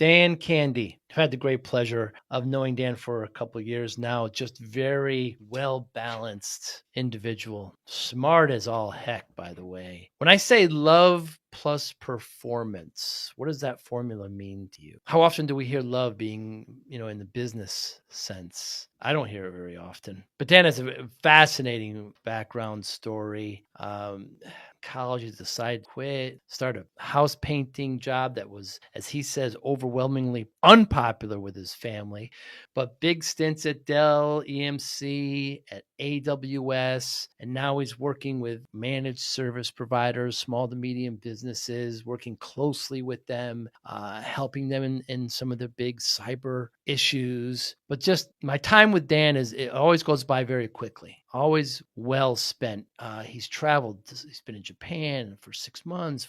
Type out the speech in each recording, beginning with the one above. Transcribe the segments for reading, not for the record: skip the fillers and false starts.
Dan Candee. I've had the great pleasure of knowing Dan for a couple of years now. Just very well balanced individual. Smart as all heck, by the way. When I say love plus performance, what does that formula mean to you? How often do we hear love being, in the business sense? I don't hear it very often. But Dan has a fascinating background story. College, he decided to quit, start a house painting job that was, as he says, overwhelmingly unpopular with his family, but big stints at Dell, EMC, at AWS, and now he's working with managed service providers, small to medium businesses, working closely with them, helping them in some of the big cyber issues. But just my time with Dan it always goes by very quickly, always well spent. He's traveled. He's been in Japan for 6 months,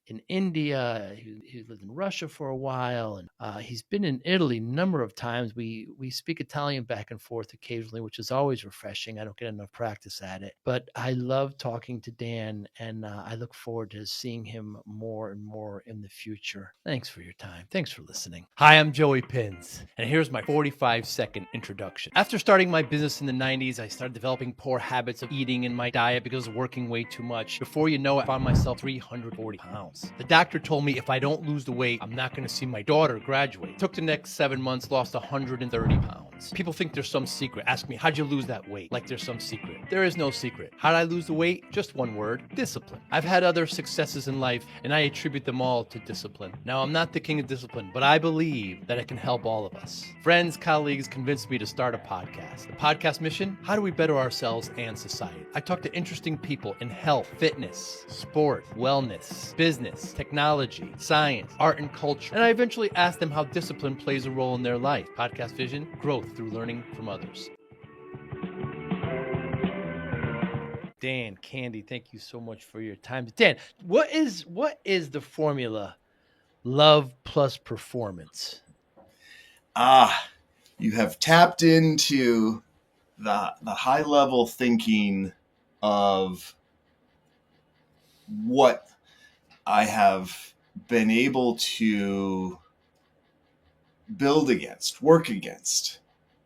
in India. He lived in Russia for a while, and he's been in Italy a number of times. We speak Italian back and forth occasionally, which is always refreshing. I don't get enough practice at it, but I love talking to Dan, and I look forward to seeing him more and more in the future. Thanks for your time. Thanks for listening. Hi, I'm Joey Pinz, and here's my 45-second introduction. After starting my business in the 90s, I started developing poor habits of eating in my diet because of working way too much. Before you know it, I found myself 340 pounds. The doctor told me if I don't lose the weight, I'm not going to see my daughter graduate. Took the next 7 months, lost 130 pounds. People think there's some secret. Ask me, how'd you lose that weight? Like there's some secret. There is no secret. How'd I lose the weight? Just one word: discipline. I've had other successes in life, and I attribute them all to discipline. Now, I'm not the king of discipline, but I believe that it can help all of us. Friends, colleagues convinced me to start a podcast. The podcast mission: how do we better ourselves and society? I talk to interesting people in health, fitness, sport, wellness, business, technology, science, art, and culture. And I eventually ask them how discipline plays a role in their life. Podcast vision: growth through learning from others. Dan Candee, thank you so much for your time. Dan, what is the formula love plus performance? You have tapped into the high level thinking of what I have been able to work against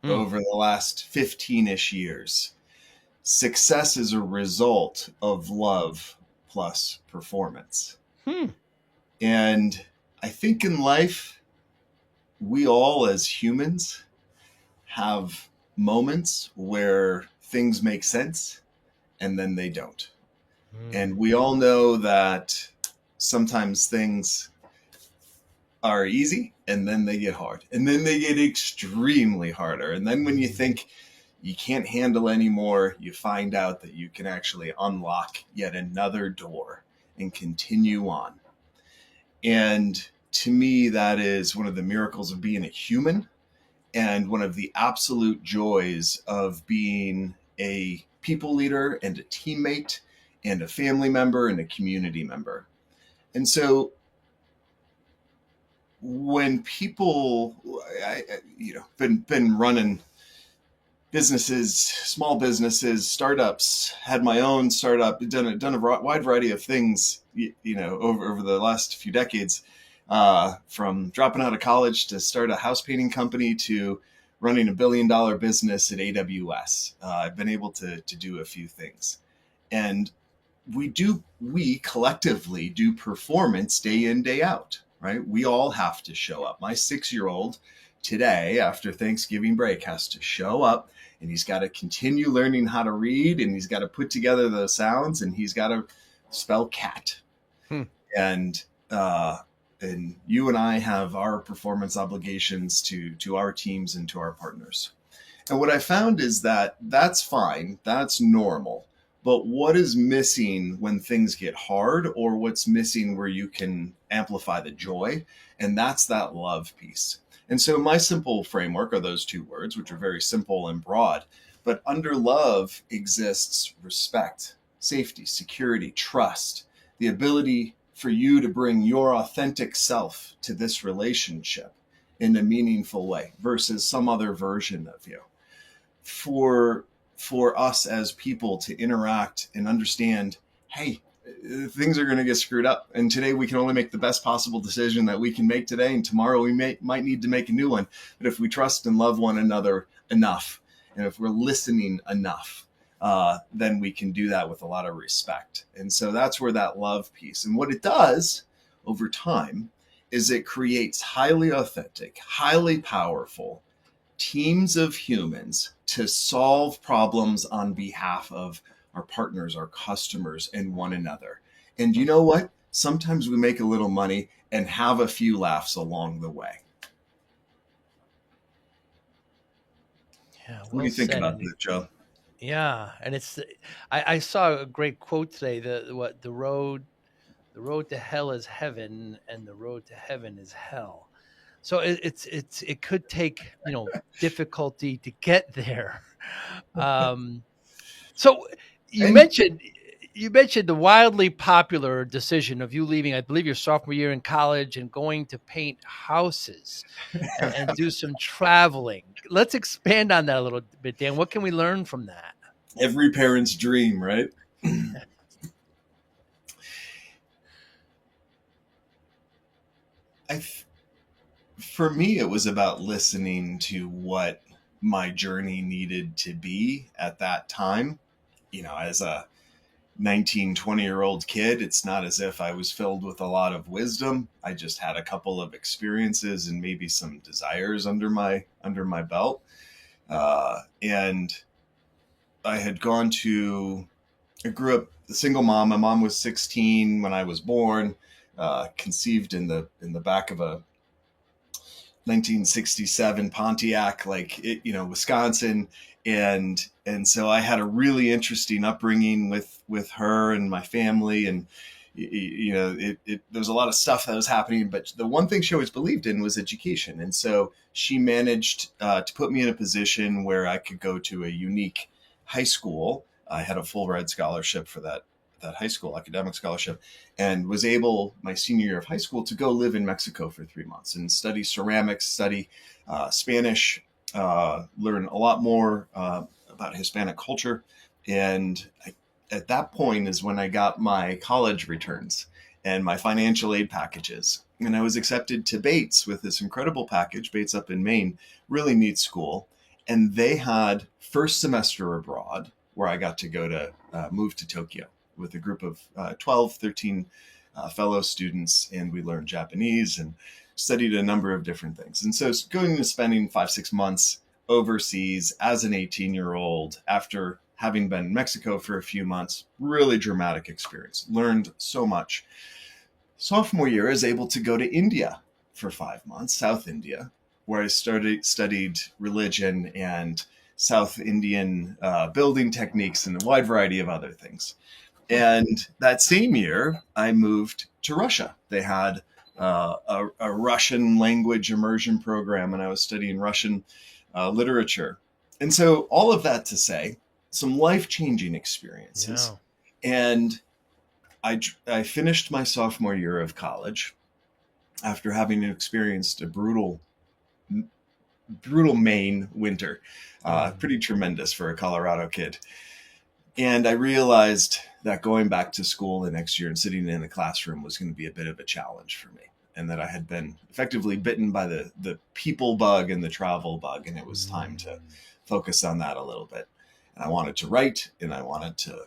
over the last 15-ish years. Success is a result of love plus performance. And I think in life, we all as humans have moments where things make sense and then they don't. And we all know that sometimes things are easy and then they get hard, and then they get extremely harder. And then when you think you can't handle anymore, you find out that you can actually unlock yet another door and continue on. And to me, that is one of the miracles of being a human, and one of the absolute joys of being a people leader and a teammate and a family member and a community member. And so when people, been running businesses, small businesses, startups, had my own startup, done a wide variety of things, over the last few decades, from dropping out of college to start a house painting company to running $1 billion business at AWS. I've been able to do a few things, and we collectively do performance day in, day out, right? We all have to show up. My 6-year-old today, after Thanksgiving break, has to show up, and he's got to continue learning how to read, and he's got to put together the sounds, and he's got to spell cat. And you and I have our performance obligations to our teams and to our partners. And what I found is that that's fine. That's normal. But what is missing when things get hard, or what's missing where you can amplify the joy? And that's that love piece. And so my simple framework are those two words, which are very simple and broad. But under love exists respect, safety, security, trust, the ability for you to bring your authentic self to this relationship in a meaningful way versus some other version of you. For us as people to interact and understand, hey, things are going to get screwed up. And today we can only make the best possible decision that we can make today. And tomorrow we might need to make a new one. But if we trust and love one another enough, and if we're listening enough, then we can do that with a lot of respect. And so that's where that love piece, and what it does over time is it creates highly authentic, highly powerful teams of humans to solve problems on behalf of our partners, our customers, and one another. And you know what? Sometimes we make a little money and have a few laughs along the way. Yeah, What do well you think said. about that, Joe? Yeah, and I saw a great quote today. The road to hell is heaven, and the road to heaven is hell. So it could take difficulty to get there. Um, so you And mentioned you mentioned the wildly popular decision of you leaving, I believe, your sophomore year in college and going to paint houses and do some traveling. Let's expand on that a little bit, Dan. What can we learn from that? every parent's dream, right? I, for me, it was about listening to what my journey needed to be at that time. As a 19, 20-year-old kid, it's not as if I was filled with a lot of wisdom. I just had a couple of experiences and maybe some desires under my belt. And I had I grew up a single mom. My mom was 16 when I was born, conceived in the back of a 1967 Pontiac, Wisconsin. And so I had a really interesting upbringing with her and my family. And, there was a lot of stuff that was happening, but the one thing she always believed in was education. And so she managed to put me in a position where I could go to a unique high school. I had a full ride scholarship for that high school, academic scholarship, and was able my senior year of high school to go live in Mexico for 3 months and study ceramics, study Spanish, learn a lot more about Hispanic culture. And at that point is when I got my college returns and my financial aid packages. And I was accepted to Bates with this incredible package, Bates up in Maine, really neat school. And they had first semester abroad where I got to go to move to Tokyo with a group of 12, 13 fellow students. And we learned Japanese and studied a number of different things. And so going to spending 5-6 months overseas as an 18-year-old after having been in Mexico for a few months, really dramatic experience, learned so much. Sophomore year, I was able to go to India for 5 months, South India, where I studied religion and South Indian building techniques and a wide variety of other things. And that same year, I moved to Russia. They had a Russian language immersion program, and I was studying Russian literature. And so all of that to say, some life-changing experiences. Yeah. And I finished my sophomore year of college after having experienced a brutal Maine winter, pretty tremendous for a Colorado kid. And I realized that going back to school the next year and sitting in a classroom was going to be a bit of a challenge for me, and that I had been effectively bitten by the people bug and the travel bug, and it was time to focus on that a little bit. And I wanted to write, and I wanted to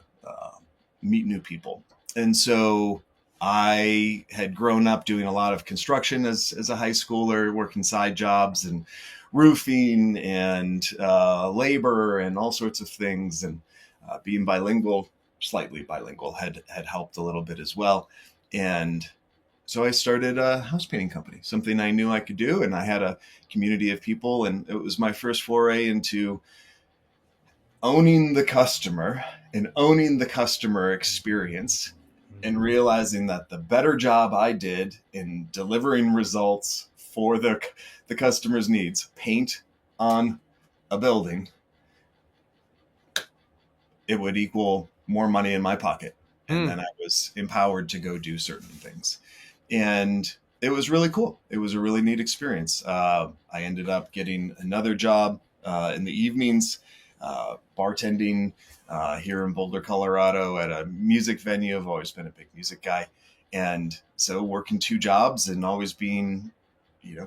meet new people. And so I had grown up doing a lot of construction as a high schooler, working side jobs and roofing and labor and all sorts of things. And being bilingual, slightly bilingual, had helped a little bit as well. And so I started a house painting company, something I knew I could do. And I had a community of people, and it was my first foray into owning the customer and owning the customer experience, and realizing that the better job I did in delivering results for the customer's needs, paint on a building, it would equal more money in my pocket. And then I was empowered to go do certain things. And it was really cool. It was a really neat experience. I ended up getting another job in the evenings, bartending here in Boulder, Colorado at a music venue. I've always been a big music guy. And so working two jobs and always being,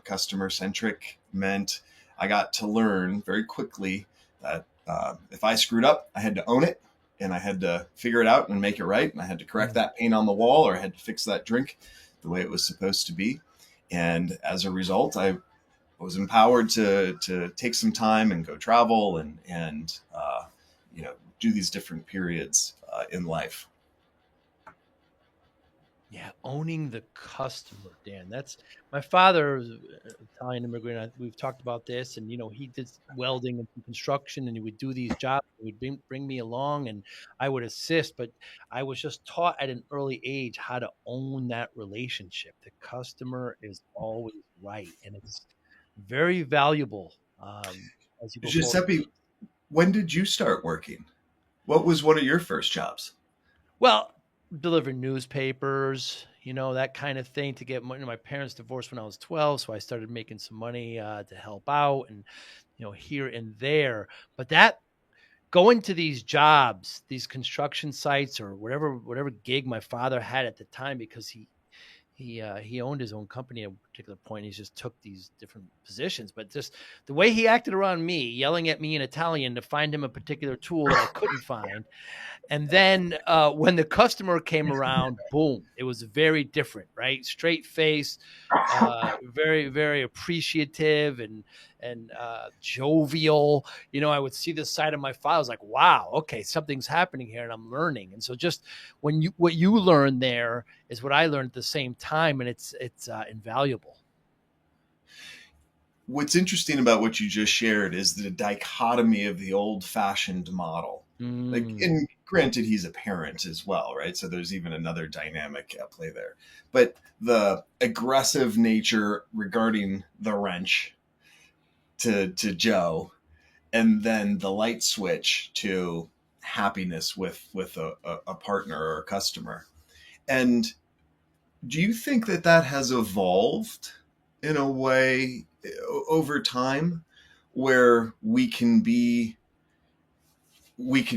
customer centric meant I got to learn very quickly that if I screwed up, I had to own it and I had to figure it out and make it right. And I had to correct that paint on the wall, or I had to fix that drink the way it was supposed to be. And as a result, I was empowered to take some time and go travel and do these different periods in life. Yeah, owning the customer, Dan. That's my father was an Italian immigrant. We've talked about this, and he did welding and construction, and he would do these jobs. He would bring me along, and I would assist. But I was just taught at an early age how to own that relationship. The customer is always right, and it's very valuable as you go forward. Giuseppe, when did you start working? What was one of your first jobs? Well, delivering newspapers, that kind of thing to get money. My parents divorced when I was 12, so I started making some money to help out and, here and there. But that going to these jobs, these construction sites or whatever gig my father had at the time, because he owned his own company at a particular point. He just took these different positions, but just the way he acted around me, yelling at me in Italian to find him a particular tool that I couldn't find. And then when the customer came around, boom, it was very different, right? Straight face, very, very appreciative and jovial. I would see this side of my father. I was like, wow, okay, something's happening here and I'm learning. And so just what you learn there is what I learned at the same time. And it's invaluable. What's interesting about what you just shared is the dichotomy of the old-fashioned model. And granted, he's a parent as well, right? So there's even another dynamic at play there. But the aggressive nature regarding the wrench to Joe, and then the light switch to happiness with a partner or a customer. And do you think that has evolved in a way over time where we can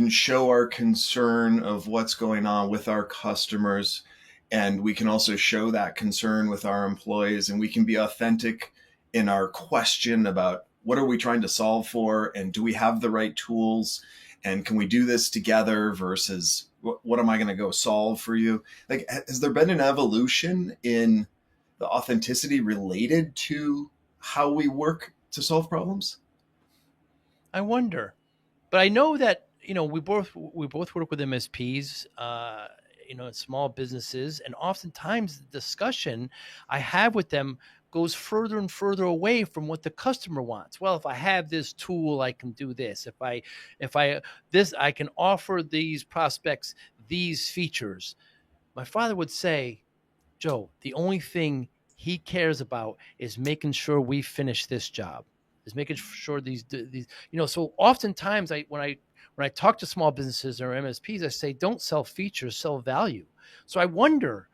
show our concern of what's going on with our customers, and we can also show that concern with our employees, and we can be authentic in our question about what are we trying to solve for, and do we have the right tools, and can we do this together versus what am I going to go solve for you? Like, has there been an evolution in the authenticity related to how we work to solve problems? I wonder, but I know that we both work with MSPs, small businesses, and oftentimes the discussion I have with them goes further and further away from what the customer wants. Well, if I have this tool, I can do this. I can offer these prospects these features. My father would say, Joe, the only thing he cares about is making sure we finish this job. Is making sure these. So oftentimes when I talk to small businesses or MSPs, I say, don't sell features, sell value. So I wonder,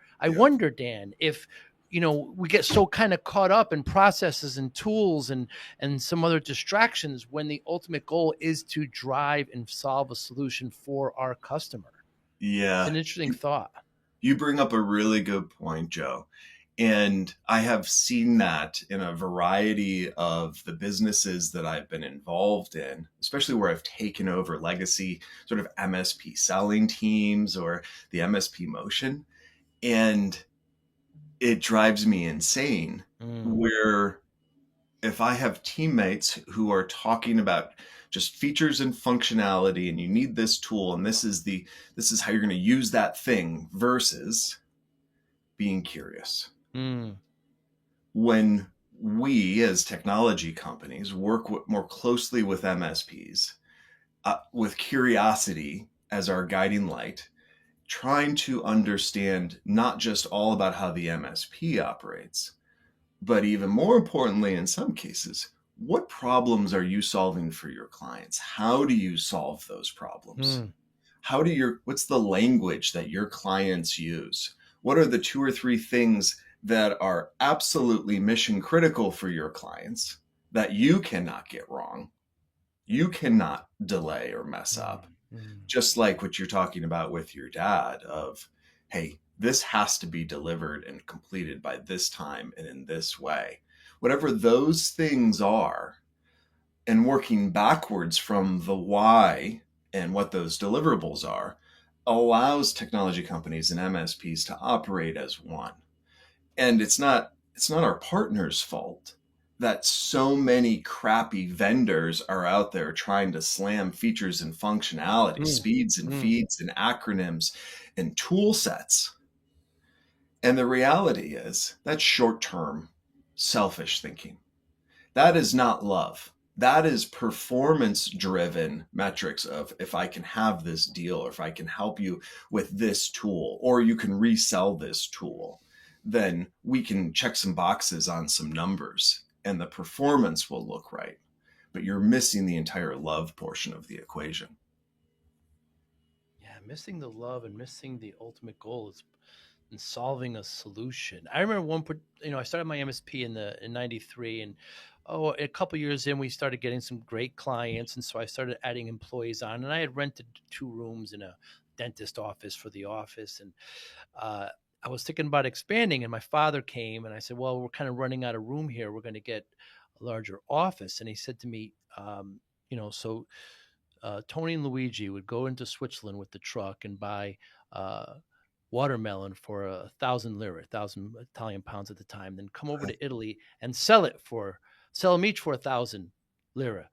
Dan, if we get so kind of caught up in processes and tools and some other distractions when the ultimate goal is to drive and solve a solution for our customer. Yeah. It's an interesting thought. You bring up a really good point, Joe. And I have seen that in a variety of the businesses that I've been involved in, especially where I've taken over legacy sort of MSP selling teams or the MSP motion. And it drives me insane where if I have teammates who are talking about just features and functionality and you need this tool and this is how you're going to use that thing versus being curious. When we as technology companies work more closely with MSPs, with curiosity as our guiding light, trying to understand not just all about how the MSP operates, but even more importantly, in some cases, what problems are you solving for your clients? How do you solve those problems? What's the language that your clients use? What are the 2 or 3 things that are absolutely mission critical for your clients that you cannot get wrong? You cannot delay or mess up. Mm, mm, Just like what you're talking about with your dad of, hey, this has to be delivered and completed by this time and in this way. Whatever those things are, and working backwards from the why and what those deliverables are, allows technology companies and MSPs to operate as one. And it's not our partner's fault that so many crappy vendors are out there trying to slam features and functionality, mm, speeds and mm. feeds and acronyms and tool sets. And the reality is that's short-term selfish thinking. That is not love. That is performance driven metrics of, if I can have this deal, or if I can help you with this tool, or you can resell this tool, then we can check some boxes on some numbers and the performance will look right. But you're missing the entire love portion of the equation. Yeah, missing the love and missing the ultimate goal is in solving a solution. I remember I started my MSP in '93, and a couple years in, we started getting some great clients, and so I started adding employees on, and I had rented 2 rooms in a dentist office for the office, and uh, I was thinking about expanding, and my father came, and I said, "Well, we're kind of running out of room here. We're going to get a larger office," and he said to me, so Tony and Luigi would go into Switzerland with the truck and buy uh, watermelon for 1,000 lira, 1,000 Italian pounds at the time, then come over to Italy and sell them each for 1,000 lira.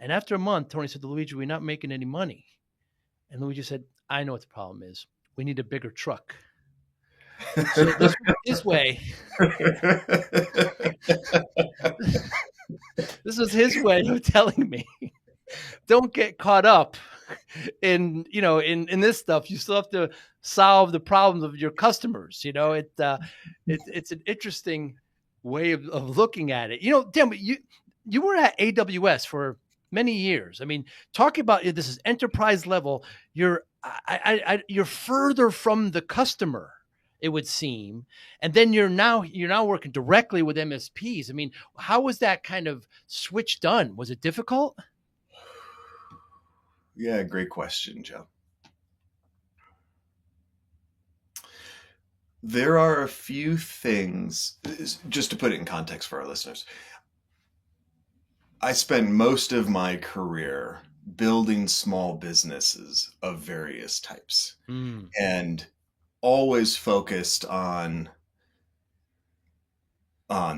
And after a month, Tony said to Luigi, "We're not making any money." And Luigi said, "I know what the problem is. We need a bigger truck." So this was his way. This was his way of telling me, don't get caught up in this stuff. You still have to solve the problems of your customers. It's an interesting way of looking at it. Dan, but you were at AWS for many years. I mean, talking about this is enterprise level. You're further from the customer, it would seem, and then you're now working directly with MSPs. I mean, how was that kind of switch done? Was it difficult? Yeah, great question, Joe. There are a few things, just to put it in context for our listeners. I spent most of my career building small businesses of various types Mm. and always focused on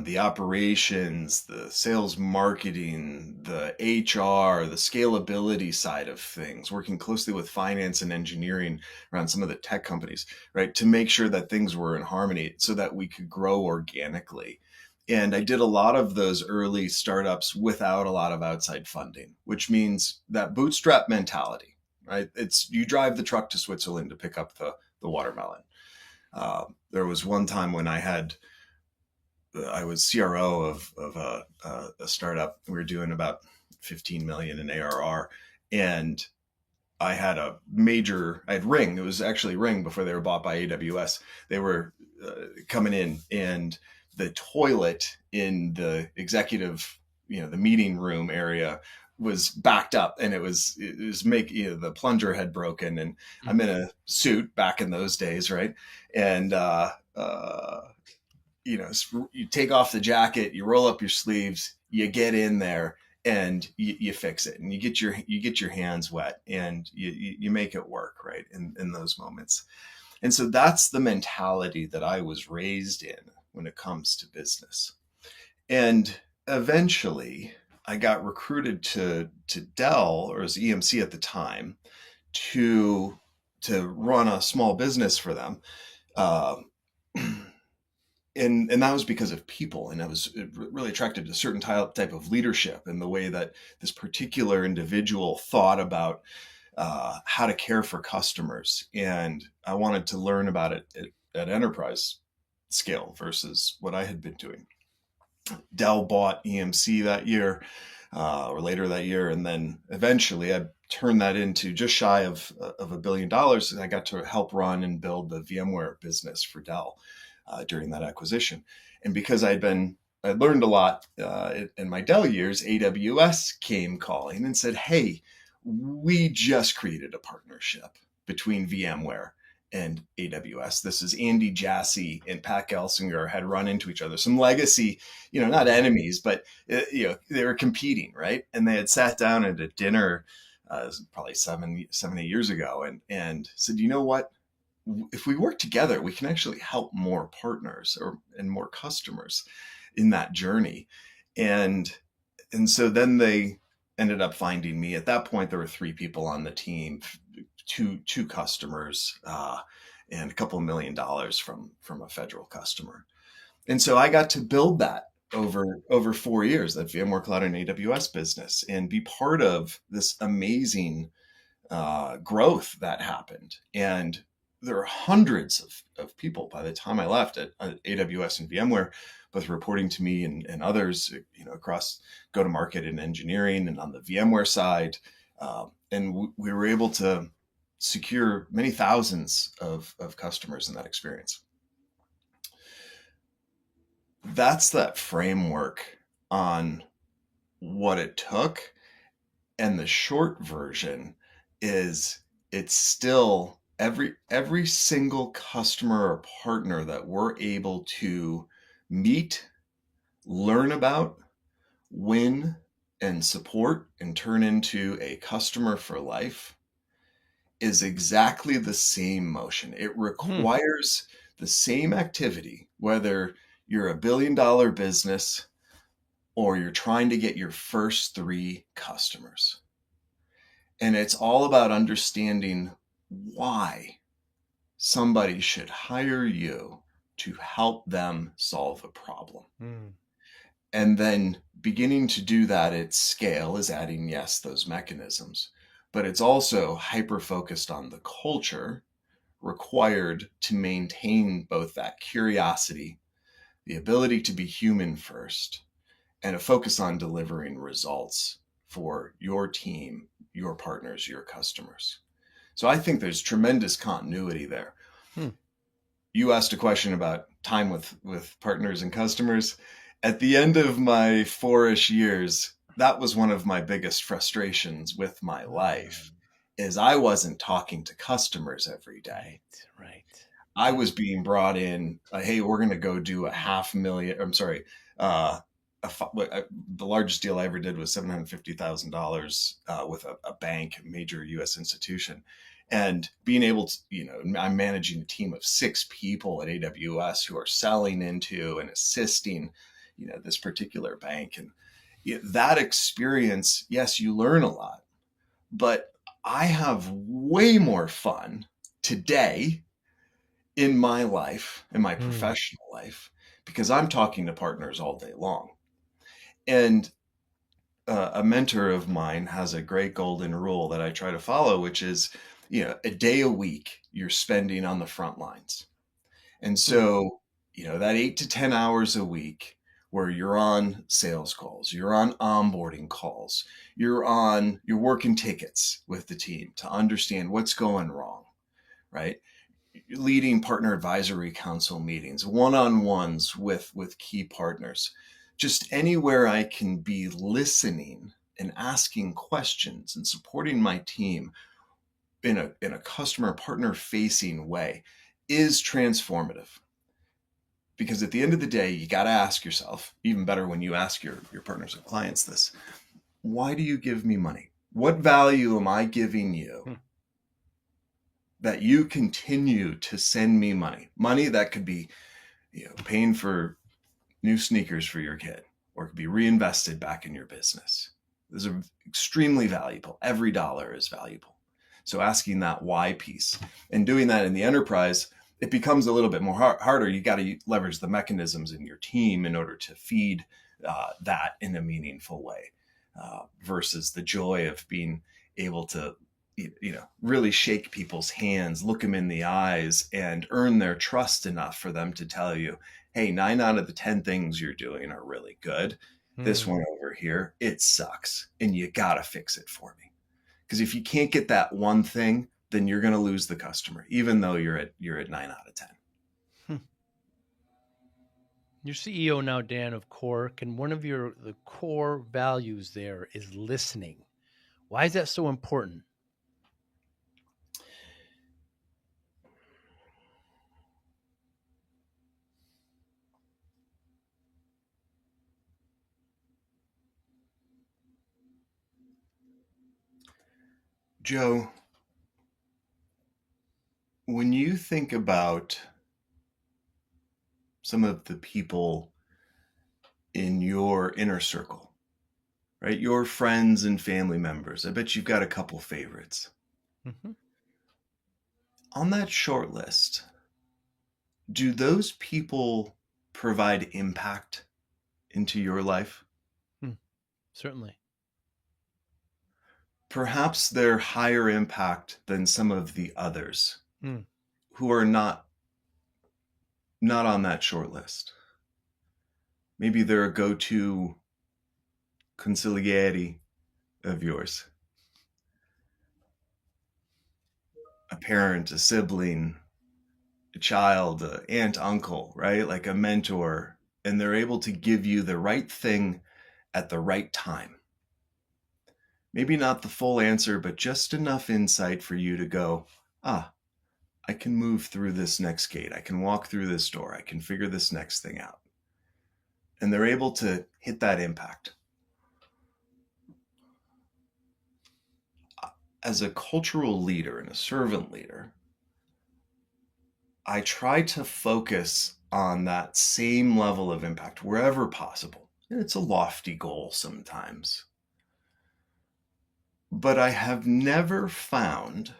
the operations, the sales marketing, the HR, the scalability side of things, working closely with finance and engineering around some of the tech companies, right? To make sure that things were in harmony so that we could grow organically. And I did a lot of those early startups without a lot of outside funding, which means that bootstrap mentality, right? It's you drive the truck to Switzerland to pick up the watermelon. There was one time when I was CRO of a startup. We were doing about 15 million in ARR, and I had Ring. It was actually Ring before they were bought by AWS. They were coming in, and the toilet in the executive, the meeting room area was backed up, and it was making the plunger had broken, and I'm in a suit back in those days, right? And you take off the jacket, you roll up your sleeves, you get in there, and you fix it, and you get your hands wet, and you make it work, right? In those moments. And so that's the mentality that I was raised in when it comes to business. And eventually I got recruited to Dell, or as EMC at the time, to run a small business for them. Um, and that was because of people, and I was really attracted to a certain type of leadership and the way that this particular individual thought about how to care for customers, and I wanted to learn about it at enterprise scale versus what I had been doing. Dell bought EMC that year, or later that year, and then eventually I turned that into just shy of $1 billion, and I got to help run and build the VMware business for Dell during that acquisition. And because I'd been I learned a lot in my Dell years. AWS came calling and said, "Hey, we just created a partnership between VMware and AWS." This is Andy Jassy and Pat Gelsinger had run into each other. Some legacy, not enemies, but they were competing, right? And they had sat down at a dinner, probably 8 years ago, and said, "You know what? If we work together, we can actually help more partners and more customers in that journey." And so then they ended up finding me. At that point, there were 3 people on the team, two customers, and a couple $1 million from a federal customer. And so I got to build that over 4 years, that VMware Cloud and AWS business, and be part of this amazing growth that happened. And there are hundreds of people by the time I left at AWS and VMware, both reporting to me and others, across go-to-market and engineering and on the VMware side. And we were able to secure many thousands of customers in that experience. That's that framework on what it took. And the short version is, it's still every single customer or partner that we're able to meet, learn about, win, and support, and turn into a customer for life is exactly the same motion. It requires the same activity, whether you're a $1 billion business or you're trying to get your first 3 customers. And it's all about understanding why somebody should hire you to help them solve a problem. And then beginning to do that at scale is adding, yes, those mechanisms, but it's also hyper-focused on the culture required to maintain both that curiosity, the ability to be human first, and a focus on delivering results for your team, your partners, your customers. So I think there's tremendous continuity there. You asked a question about time with partners and customers. At the end of my 4-ish years, that was one of my biggest frustrations with my life, is I wasn't talking to customers every day. Right. I was being brought in, hey, we're going to go do the largest deal I ever did was $750,000 with a bank, a major U.S. institution. And being able to, I'm managing a team of 6 people at AWS who are selling into and assisting, this particular bank. And that experience, yes, you learn a lot, but I have way more fun today in my life, in my professional life, because I'm talking to partners all day long. And a mentor of mine has a great golden rule that I try to follow, which is, a day a week you're spending on the front lines. And so, that 8 to 10 hours a week where you're on sales calls, you're on onboarding calls, you're working tickets with the team to understand what's going wrong, right? Leading partner advisory council meetings, one-on-ones with key partners, just anywhere I can be listening and asking questions and supporting my team in a customer partner facing way is transformative. Because at the end of the day, you got to ask yourself, even better when you ask your partners and clients this, why do you give me money? What value am I giving you that you continue to send me money? Money that could be, paying for new sneakers for your kid, or it could be reinvested back in your business. Those are extremely valuable. Every dollar is valuable. So asking that why piece and doing that in the enterprise, it becomes a little bit more harder. You got to leverage the mechanisms in your team in order to feed that in a meaningful way, versus the joy of being able to, really shake people's hands, look them in the eyes, and earn their trust enough for them to tell you, hey, 9 out of the 10 things you're doing are really good. This one over here, it sucks, and you got to fix it for me. Because if you can't get that one thing, then you're going to lose the customer, even though you're at 9 out of 10. You're CEO now, Dan, of Cork, and one of the core values there is listening. Why is that so important? Joe, when you think about some of the people in your inner circle, right? Your friends and family members, I bet you've got a couple favorites. Hmm. On that short list, do those people provide impact into your life? Hmm. Certainly. Perhaps they're higher impact than some of the others Hmm. who are not on that short list. Maybe they're a go-to consigliere of yours, a parent, a sibling, a child, a aunt, uncle, right? Like a mentor, and they're able to give you the right thing at the right time. Maybe not the full answer, but just enough insight for you to go, ah, I can move through this next gate. I can walk through this door. I can figure this next thing out. And they're able to hit that impact. As a cultural leader and a servant leader, I try to focus on that same level of impact wherever possible. And it's a lofty goal sometimes. But I have never found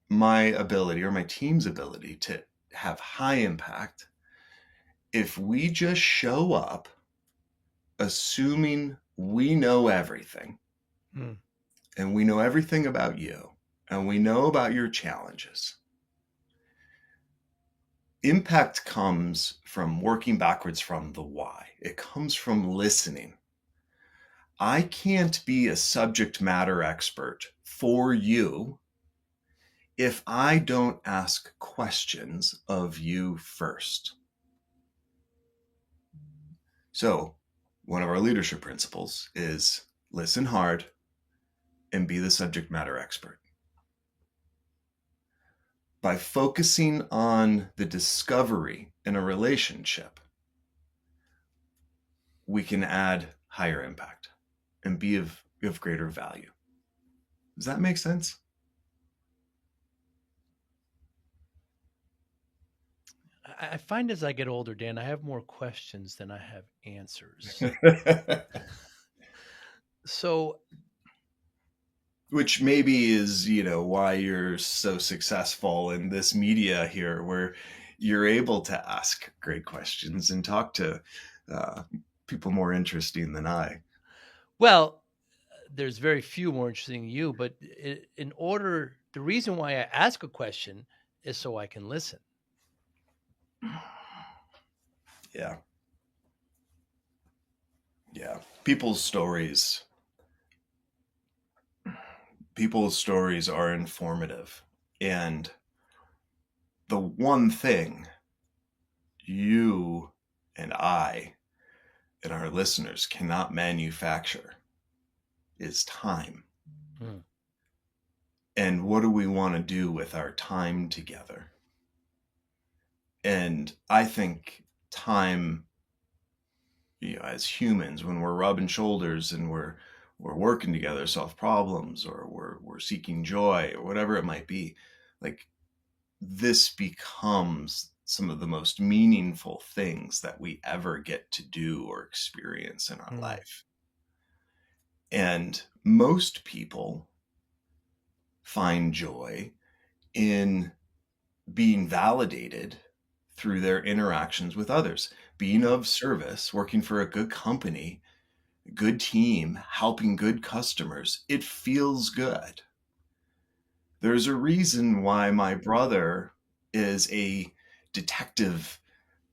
my ability or my team's ability to have high impact if we just show up assuming we know everything Hmm. and we know everything about you and we know about your challenges. Impact comes from working backwards from the why. It comes from listening. I can't be a subject matter expert for you if I don't ask questions of you first. So, one of our leadership principles is listen hard and be the subject matter expert. By focusing on the discovery in a relationship, we can add higher impact and be of greater value. Does that make sense? I find as I get older, Dan, I have more questions than I have answers. So, Which maybe is, why you're so successful in this media here, where you're able to ask great questions and talk to uh, people more interesting than I. well, there's very few more interesting than you, but the reason why I ask a question is so I can listen. Yeah. Yeah. People's stories are informative. And the one thing you and I and our listeners cannot manufacture is time. Hmm. And what do we want to do with our time together? And I think time, as humans, when we're rubbing shoulders and we're working together, solve problems, or we're seeking joy, or whatever it might be, like this becomes some of the most meaningful things that we ever get to do or experience in our Hmm. life. And most people find joy in being validated through their interactions with others, being of service, working for a good company, good team, helping good customers. It feels good. There's a reason why my brother is a detective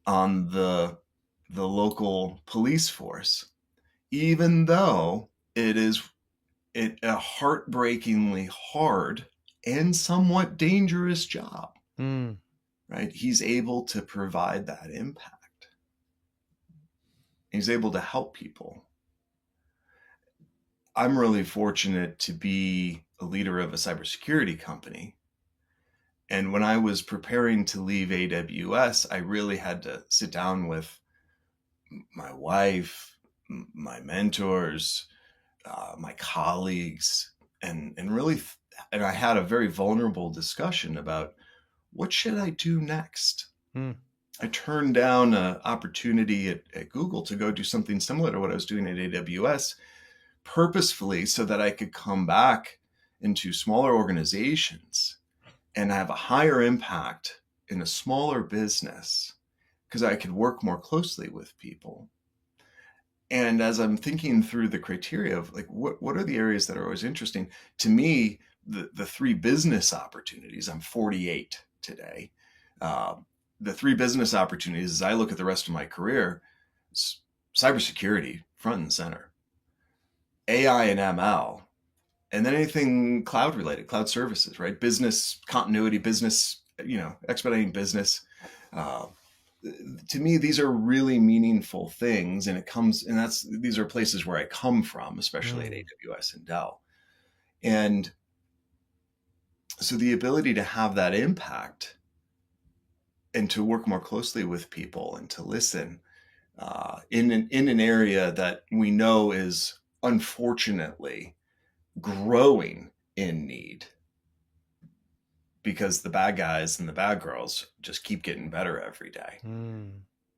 on the local police force, even though it is a heartbreakingly hard and somewhat dangerous job, Hmm. right? He's able to provide that impact. He's able to help people. I'm really fortunate to be a leader of a cybersecurity company. And when I was preparing to leave AWS, I really had to sit down with my wife, my mentors, my colleagues, and really, and I had a very vulnerable discussion about what should I do next. I turned down an opportunity at Google to go do something similar to what I was doing at AWS purposefully so that I could come back into smaller organizations and have a higher impact in a smaller business because I could work more closely with people. And as I'm thinking through the criteria of like, what are the areas that are always interesting to me, the three business opportunities, I'm 48 today. The three business opportunities, as I look at the rest of my career, cybersecurity, front and center, AI and ML, and then anything cloud related, cloud services, right? Business continuity, business, expediting business. To me, these are really meaningful things, and these are places where I come from, especially at AWS and Dell. And so the ability to have that impact and to work more closely with people and to listen in an area that we know is unfortunately growing in need because the bad guys and the bad girls just keep getting better every day.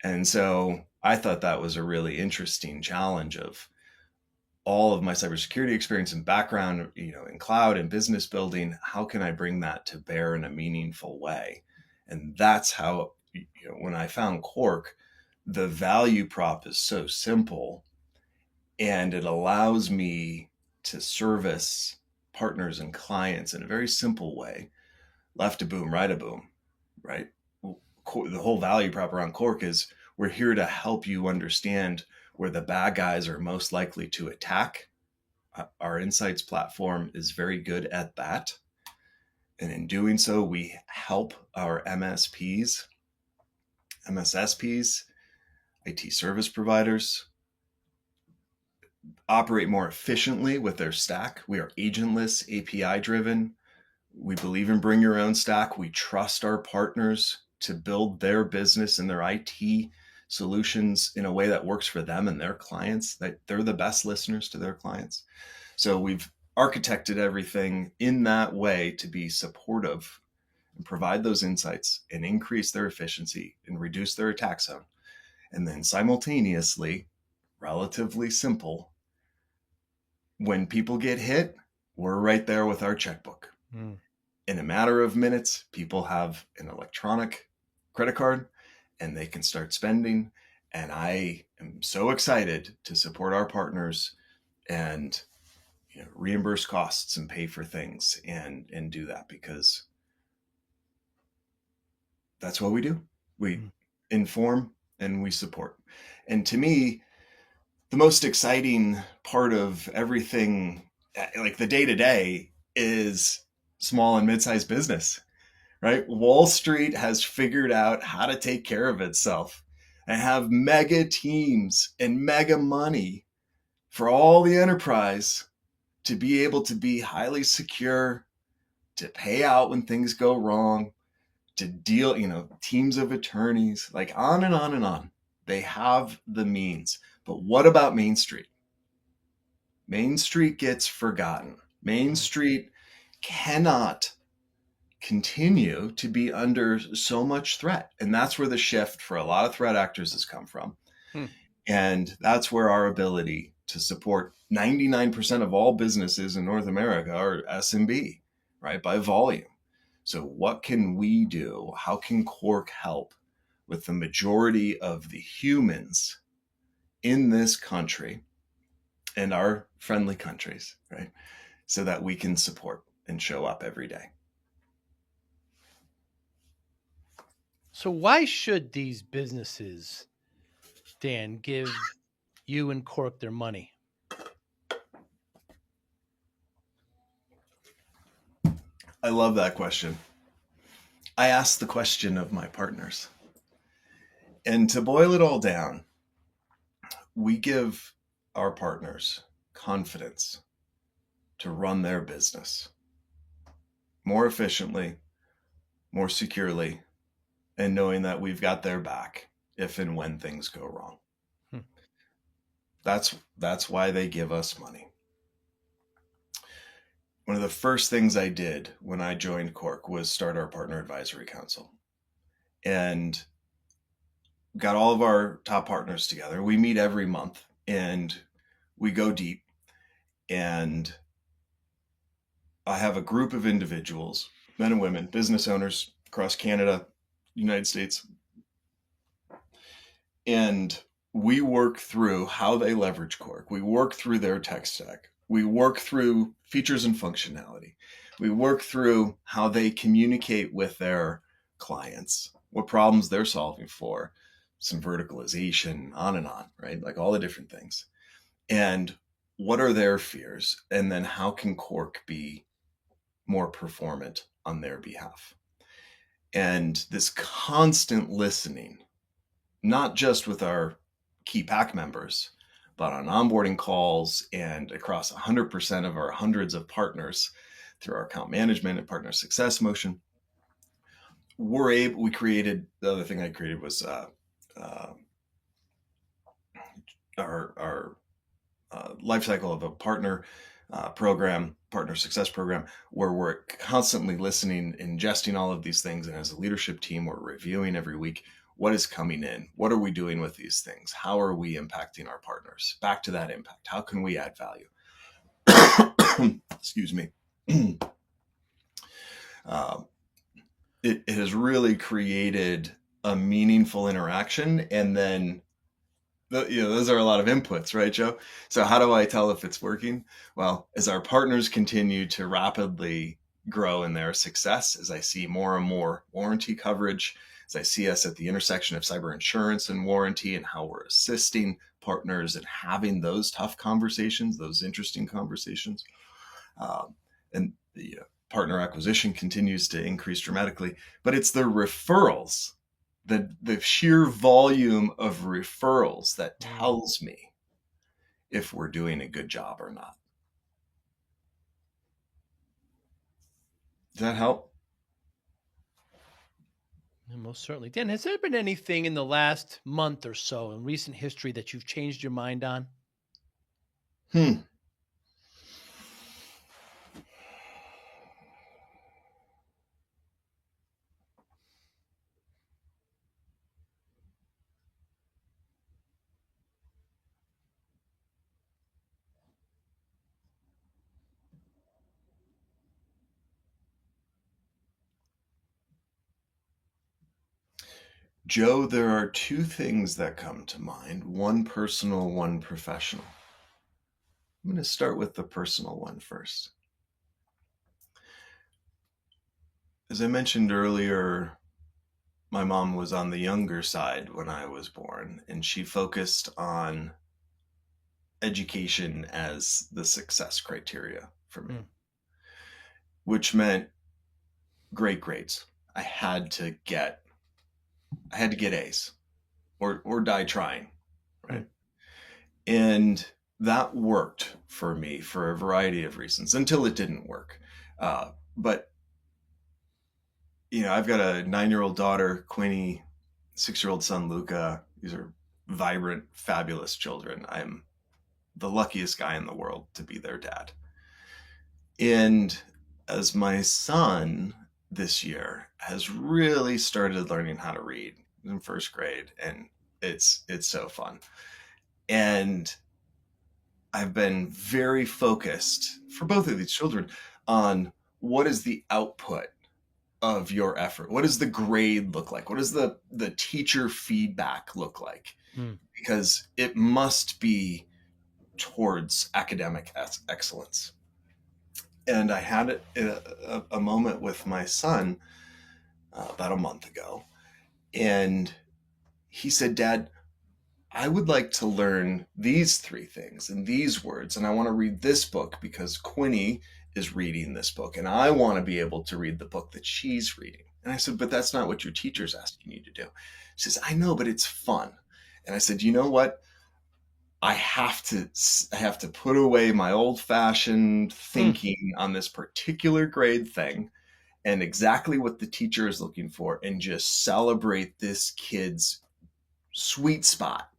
And so I thought that was a really interesting challenge of all of my cybersecurity experience and background, in cloud and business building. How can I bring that to bear in a meaningful way? And that's how, when I found Cork, the value prop is so simple and it allows me to service partners and clients in a very simple way. Left a boom, right a boom, right? The whole value prop around Cork is we're here to help you understand where the bad guys are most likely to attack. Our insights platform is very good at that. And in doing so, we help our MSPs, MSSPs, IT service providers operate more efficiently with their stack. We are agentless, API driven. We believe in bring your own stack. We trust our partners to build their business and their IT solutions in a way that works for them and their clients, that they're the best listeners to their clients. So we've architected everything in that way to be supportive and provide those insights and increase their efficiency and reduce their attack zone. And then simultaneously, relatively simple, when people get hit, we're right there with our checkbook. In a matter of minutes, people have an electronic credit card and they can start spending. And I am so excited to support our partners and reimburse costs and pay for things and do that because that's what we do. We inform and we support. And to me, the most exciting part of everything, like the day-to-day, is small and mid-sized business, right? Wall Street has figured out how to take care of itself and have mega teams and mega money for all the enterprise to be able to be highly secure, to pay out when things go wrong, to deal, teams of attorneys, like on and on and on. They have the means. But what about Main Street? Main Street gets forgotten. Main Street cannot continue to be under so much threat. And that's where the shift for a lot of threat actors has come from. And that's where our ability to support 99% of all businesses in North America are SMB, right, by volume. So what can we do? How can Cork help with the majority of the humans in this country and our friendly countries, right, so that we can support and show up every day? So why should these businesses, Dan, give you and Cork their money? I love that question. I ask the question of my partners. And to boil it all down, we give our partners confidence to run their business more efficiently, more securely, and knowing that we've got their back if and when things go wrong. Hmm. That's why they give us money. One of the first things I did when I joined Cork was start our partner advisory council, and got all of our top partners together. We meet every month and we go deep, and I have a group of individuals, men and women, business owners across Canada, United States, and we work through how they leverage Cork. We work through their tech stack. We work through features and functionality. We work through how they communicate with their clients, what problems they're solving for, some verticalization, on and on, right? Like all the different things. And what are their fears? And then how can Cork be more performant on their behalf? And this constant listening, not just with our key pack members, but on onboarding calls and across 100% of our hundreds of partners through our account management and partner success motion. We created, the other thing I created was our life cycle of a partner program, partner success program, where we're constantly listening, ingesting all of these things. And as a leadership team, we're reviewing every week what is coming in, what are we doing with these things, how are we impacting our partners, back to that impact, how can we add value. Excuse me. It has really created a meaningful interaction. And then those are a lot of inputs, right, Joe? So how do I tell if it's working? Well, as our partners continue to rapidly grow in their success, as I see more and more warranty coverage, as I see us at the intersection of cyber insurance and warranty, and how we're assisting partners and having those tough conversations, those interesting conversations, and the partner acquisition continues to increase dramatically. But it's the referrals, the sheer volume of referrals that tells me if we're doing a good job or not. Does that help? Yeah, most certainly. Dan, has there been anything in the last month or so in recent history that you've changed your mind on? Joe, there are two things that come to mind, one personal, one professional. I'm going to start with the personal one first. As I mentioned earlier, my mom was on the younger side when I was born, and she focused on education as the success criteria for me, which meant great grades. I had to get A's or die trying, right? And that worked for me for a variety of reasons until it didn't work. But I've got a 9-year-old daughter, Quinny, 6-year-old son, Luca. These are vibrant, fabulous children. I'm the luckiest guy in the world to be their dad. And as my son this year has really started learning how to read in first grade, and it's so fun. And I've been very focused for both of these children on what is the output of your effort. What does the grade look like? What does the teacher feedback look like? Because it must be towards academic excellence. And I had a moment with my son about a month ago, and he said, "Dad, I would like to learn these 3 things and these words, and I want to read this book because Quinny is reading this book, and I want to be able to read the book that she's reading." And I said, "But that's not what your teacher's asking you to do." She says, "I know, but it's fun." And I said, "You know what? I have to put away my old fashioned Mm. thinking on this particular grade thing and exactly what the teacher is looking for, and just celebrate this kid's sweet spot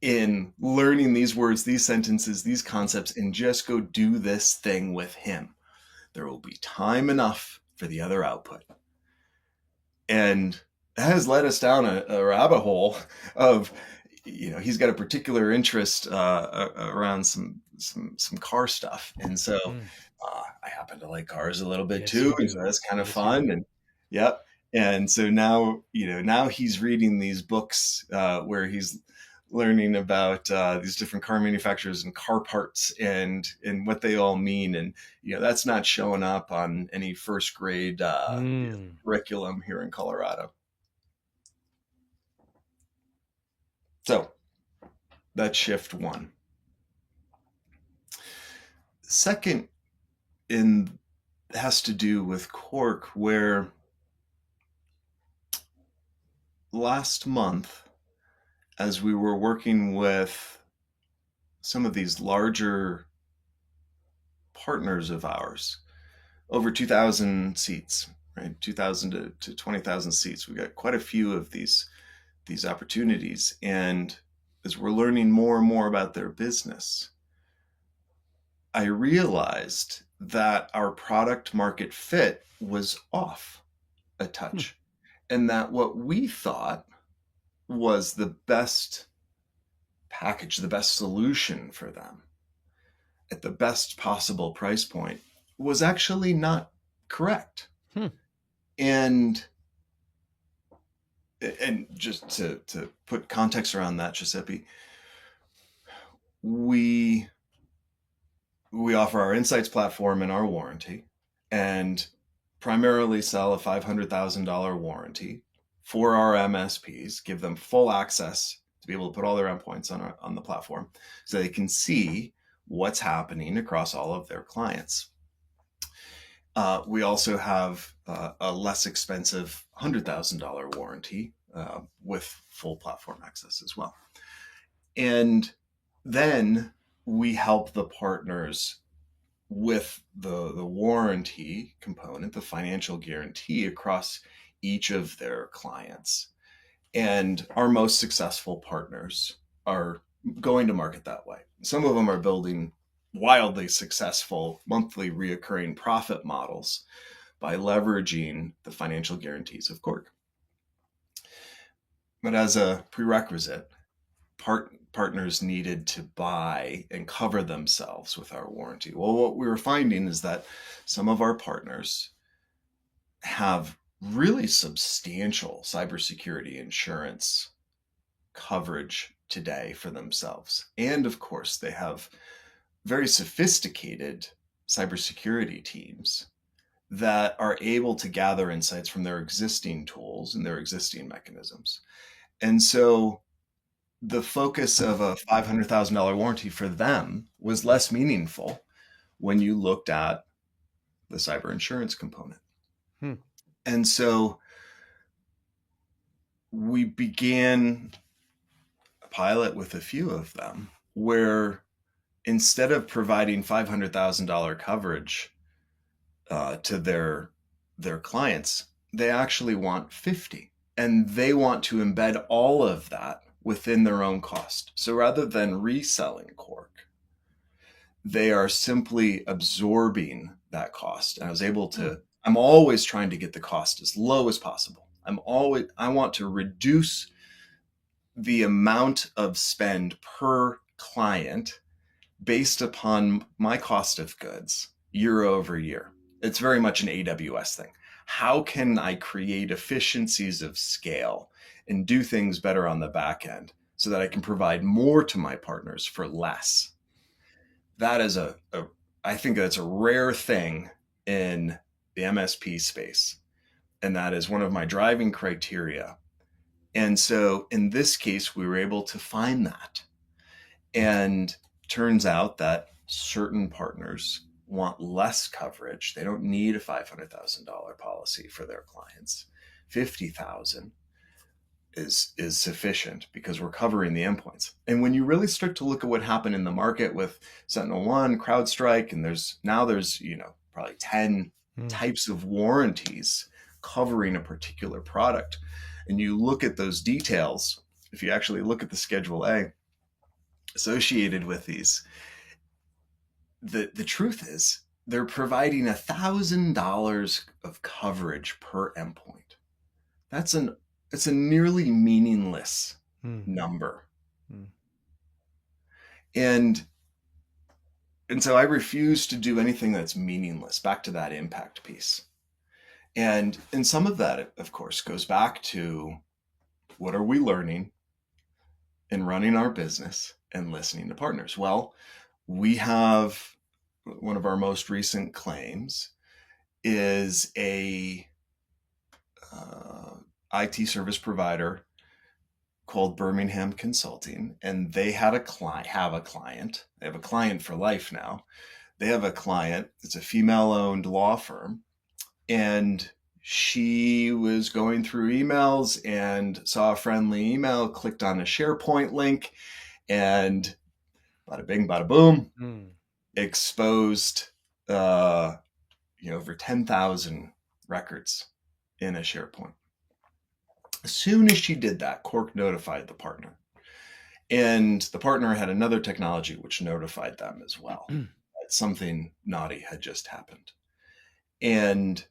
in learning these words, these sentences, these concepts, and just go do this thing with him. There will be time enough for the other output. And that has led us down a rabbit hole of, he's got a particular interest around some car stuff, and so Mm. I happen to like cars a little bit Yes, you too, and so do. that's kind of Yes, you fun. do. And yep. And so now, now he's reading these books where he's learning about these different car manufacturers and car parts and what they all mean. And that's not showing up on any first grade Mm. curriculum here in Colorado. So that's shift one. Second, in has to do with Cork, where last month, as we were working with some of these larger partners of ours, over 2,000 seats, right? 2,000 to 20,000 seats. We got quite a few of these opportunities. And as we're learning more and more about their business, I realized that our product market fit was off a Hmm. touch, and that what we thought was the best package, the best solution for them at the best possible price point was actually not correct. Hmm. And just to put context around that, Giuseppe, we we offer our insights platform and our warranty, and primarily sell a $500,000 warranty for our MSPs, give them full access to be able to put all their endpoints on the platform so they can see what's happening across all of their clients. We also have a less expensive $100,000 warranty with full platform access as well. And then we help the partners with the warranty component, the financial guarantee across each of their clients. And our most successful partners are going to market that way. Some of them are building wildly successful monthly reoccurring profit models by leveraging the financial guarantees of Cork. But as a prerequisite, partners needed to buy and cover themselves with our warranty. Well, what we were finding is that some of our partners have really substantial cybersecurity insurance coverage today for themselves. And of course, they have very sophisticated cybersecurity teams that are able to gather insights from their existing tools and their existing mechanisms. And so the focus of a $500,000 warranty for them was less meaningful when you looked at the cyber insurance component. Hmm. And so we began a pilot with a few of them where instead of providing $500,000 coverage to their clients, they actually want 50, and they want to embed all of that within their own cost. So rather than reselling Cork, they are simply absorbing that cost. And I was able Hmm. to, I'm always trying to get the cost as low as possible. I want to reduce the amount of spend per client based upon my cost of goods year over year. It's very much an AWS thing. How can I create efficiencies of scale and do things better on the back end so that I can provide more to my partners for less? That is I think that's a rare thing in the MSP space. And that is one of my driving criteria. And so in this case, we were able to find that. And turns out that certain partners want less coverage. They don't need a $500,000 policy for their clients, 50,000. is sufficient because we're covering the endpoints. And when you really start to look at what happened in the market with SentinelOne, CrowdStrike, and there's probably 10 Mm. types of warranties covering a particular product, and you look at those details, if you actually look at the Schedule A associated with these, the truth is they're providing $1,000 of coverage per endpoint. It's a nearly meaningless Mm. number. Mm. And so I refuse to do anything that's meaningless. Back to that impact piece. And some of that, of course, goes back to what are we learning in running our business and listening to partners? Well, we have one of our most recent claims is a IT service provider called Birmingham Consulting, and they had a client. They have a client for life now. They have a client. It's a female-owned law firm, and she was going through emails and saw a friendly email, clicked on a SharePoint link, and bada bing, bada boom, exposed over 10,000 records in a SharePoint. As soon as she did that, Cork notified the partner. And the partner had another technology which notified them as well. That something naughty had just happened. And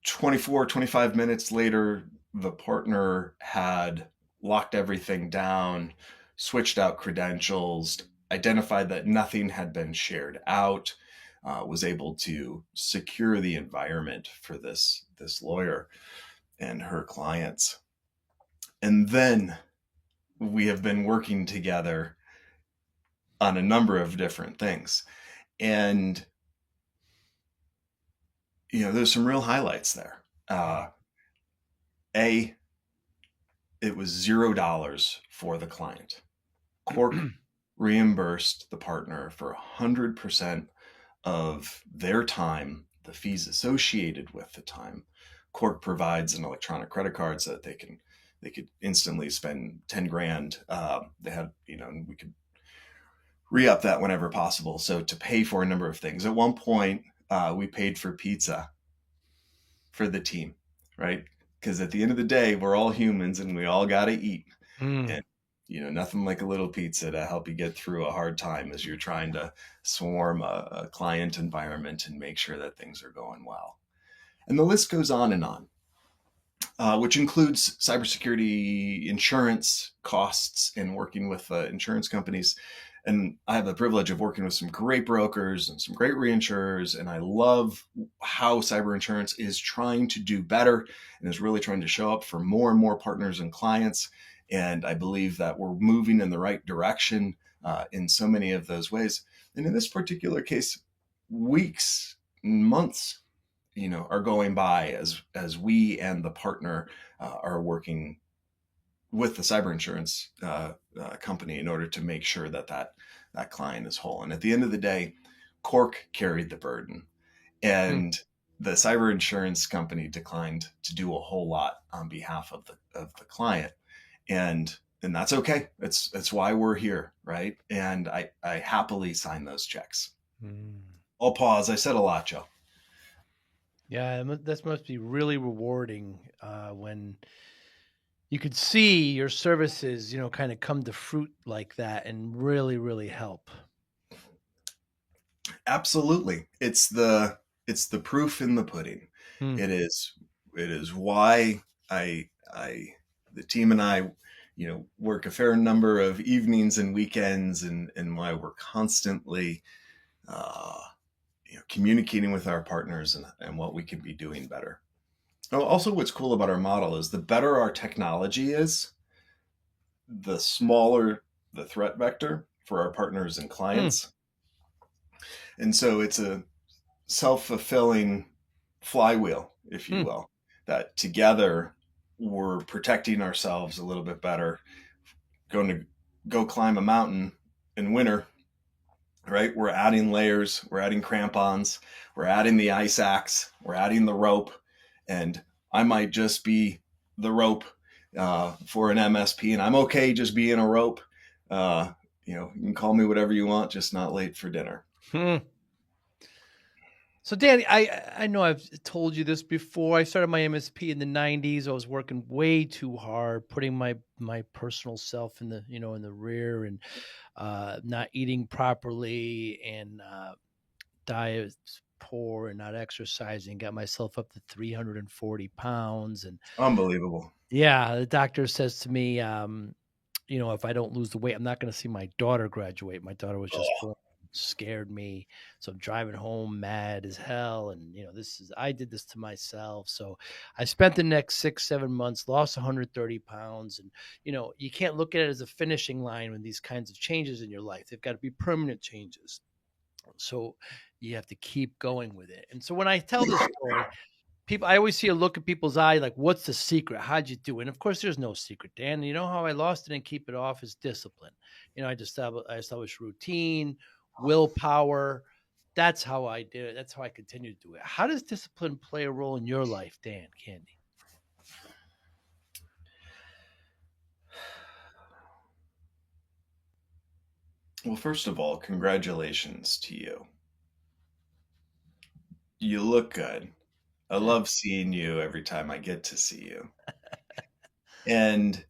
25 minutes later, the partner had locked everything down, switched out credentials, identified that nothing had been shared out, was able to secure the environment for this lawyer and her clients. And then we have been working together on a number of different things. And, there's some real highlights there. It was $0 for the client. Cork reimbursed the partner for 100% of their time, the fees associated with the time. Cork provides an electronic credit card so that they could instantly spend 10 grand. They had, and we could re-up that whenever possible. So to pay for a number of things. At one point, we paid for pizza for the team, right? Because at the end of the day, we're all humans and we all got to eat. And, nothing like a little pizza to help you get through a hard time as you're trying to swarm a client environment and make sure that things are going well. And the list goes on and on. Which includes cybersecurity insurance costs and working with insurance companies. And I have the privilege of working with some great brokers and some great reinsurers. And I love how cyber insurance is trying to do better and is really trying to show up for more and more partners and clients. And I believe that we're moving in the right direction in so many of those ways. And in this particular case, weeks, months, are going by as we and the partner are working with the cyber insurance company in order to make sure that client is whole. And at the end of the day, Cork carried the burden, and the cyber insurance company declined to do a whole lot on behalf of the client, and that's okay. It's why we're here, right? And I happily sign those checks. I'll pause. I said a lot, Joe. Yeah, this must be really rewarding when you could see your services, kind of come to fruit like that and really, really help. Absolutely. It's the proof in the pudding. It is why the team and I, work a fair number of evenings and weekends, and why we're constantly communicating with our partners and what we can be doing better. Also, what's cool about our model is the better our technology is, the smaller the threat vector for our partners and clients. And so it's a self-fulfilling flywheel, if you will, that together we're protecting ourselves a little bit better. Going to go climb a mountain in winter, right? We're adding layers, we're adding crampons, we're adding the ice axe, we're adding the rope, and I might just be the rope for an MSP, and I'm okay just being a rope. You can call me whatever you want, just not late for dinner. Hmm. So, Danny, I know I've told you this before. I started my MSP in the '90s. I was working way too hard, putting my personal self in the in the rear, and not eating properly, and diet poor, and not exercising. Got myself up to 340 pounds, and Unbelievable. yeah, the doctor says to me, if I don't lose the weight, I'm not going to see my daughter graduate. My daughter was just Oh, born, scared me. So I'm driving home mad as hell. And, I did this to myself. So I spent the next 6, 7 months, lost 130 pounds. And, you can't look at it as a finishing line when these kinds of changes in your life, they've got to be permanent changes. So you have to keep going with it. And so when I tell this story, I always see a look at people's eye like, what's the secret? How'd you do it? And of course, there's no secret, Dan. You know how I lost it and keep it off is discipline. I established routine, willpower. That's how I did it. That's how I continue to do it. How does discipline play a role in your life, Dan Candee? well, first of all, congratulations to you. You look good. I love seeing you every time I get to see you. And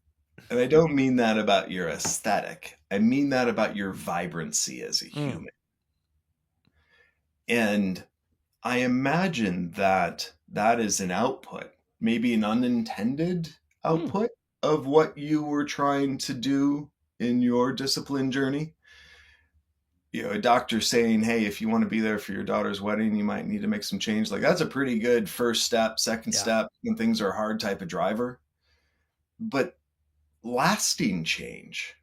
I don't mean that about your aesthetic. I mean that about your vibrancy as a Mm, human. And I imagine that that is an output, maybe an unintended mm, output of what you were trying to do in your discipline journey. A doctor saying, hey, if you want to be there for your daughter's wedding, you might need to make some change. Like, that's a pretty good first step, second yeah. step when things are hard type of driver. But lasting change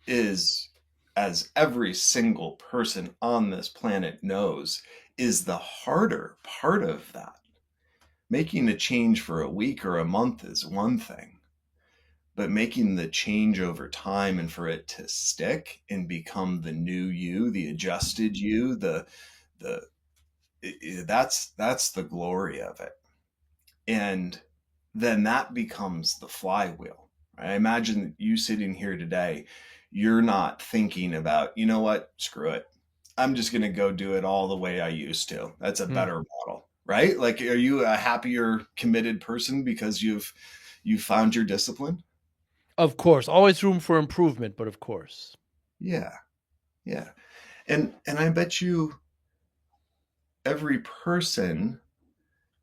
is, as every single person on this planet knows, is the harder part of that. Making a change for a week or a month is one thing, but making the change over time and for it to stick and become the new you, the adjusted you, the that's the glory of it. And then that becomes the flywheel. Right? I imagine you sitting here today, you're not thinking about, you know what, screw it. I'm just going to go do it all the way I used to. That's a Mm. better model, right? Like, are you a happier, committed person because you've found your discipline? Of course, always room for improvement, but of course. Yeah, yeah. And I bet you every person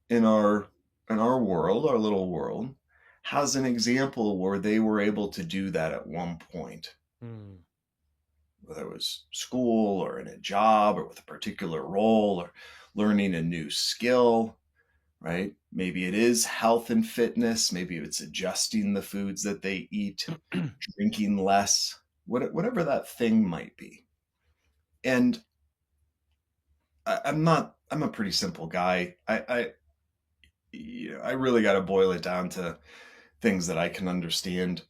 in our world, our little world, has an example where they were able to do that at one point, Mm. whether it was school or in a job or with a particular role or learning a new skill, right? Maybe it is health and fitness, maybe it's adjusting the foods that they eat, drinking less, whatever that thing might be. And I'm a pretty simple guy. I really got to boil it down to things that I can understand.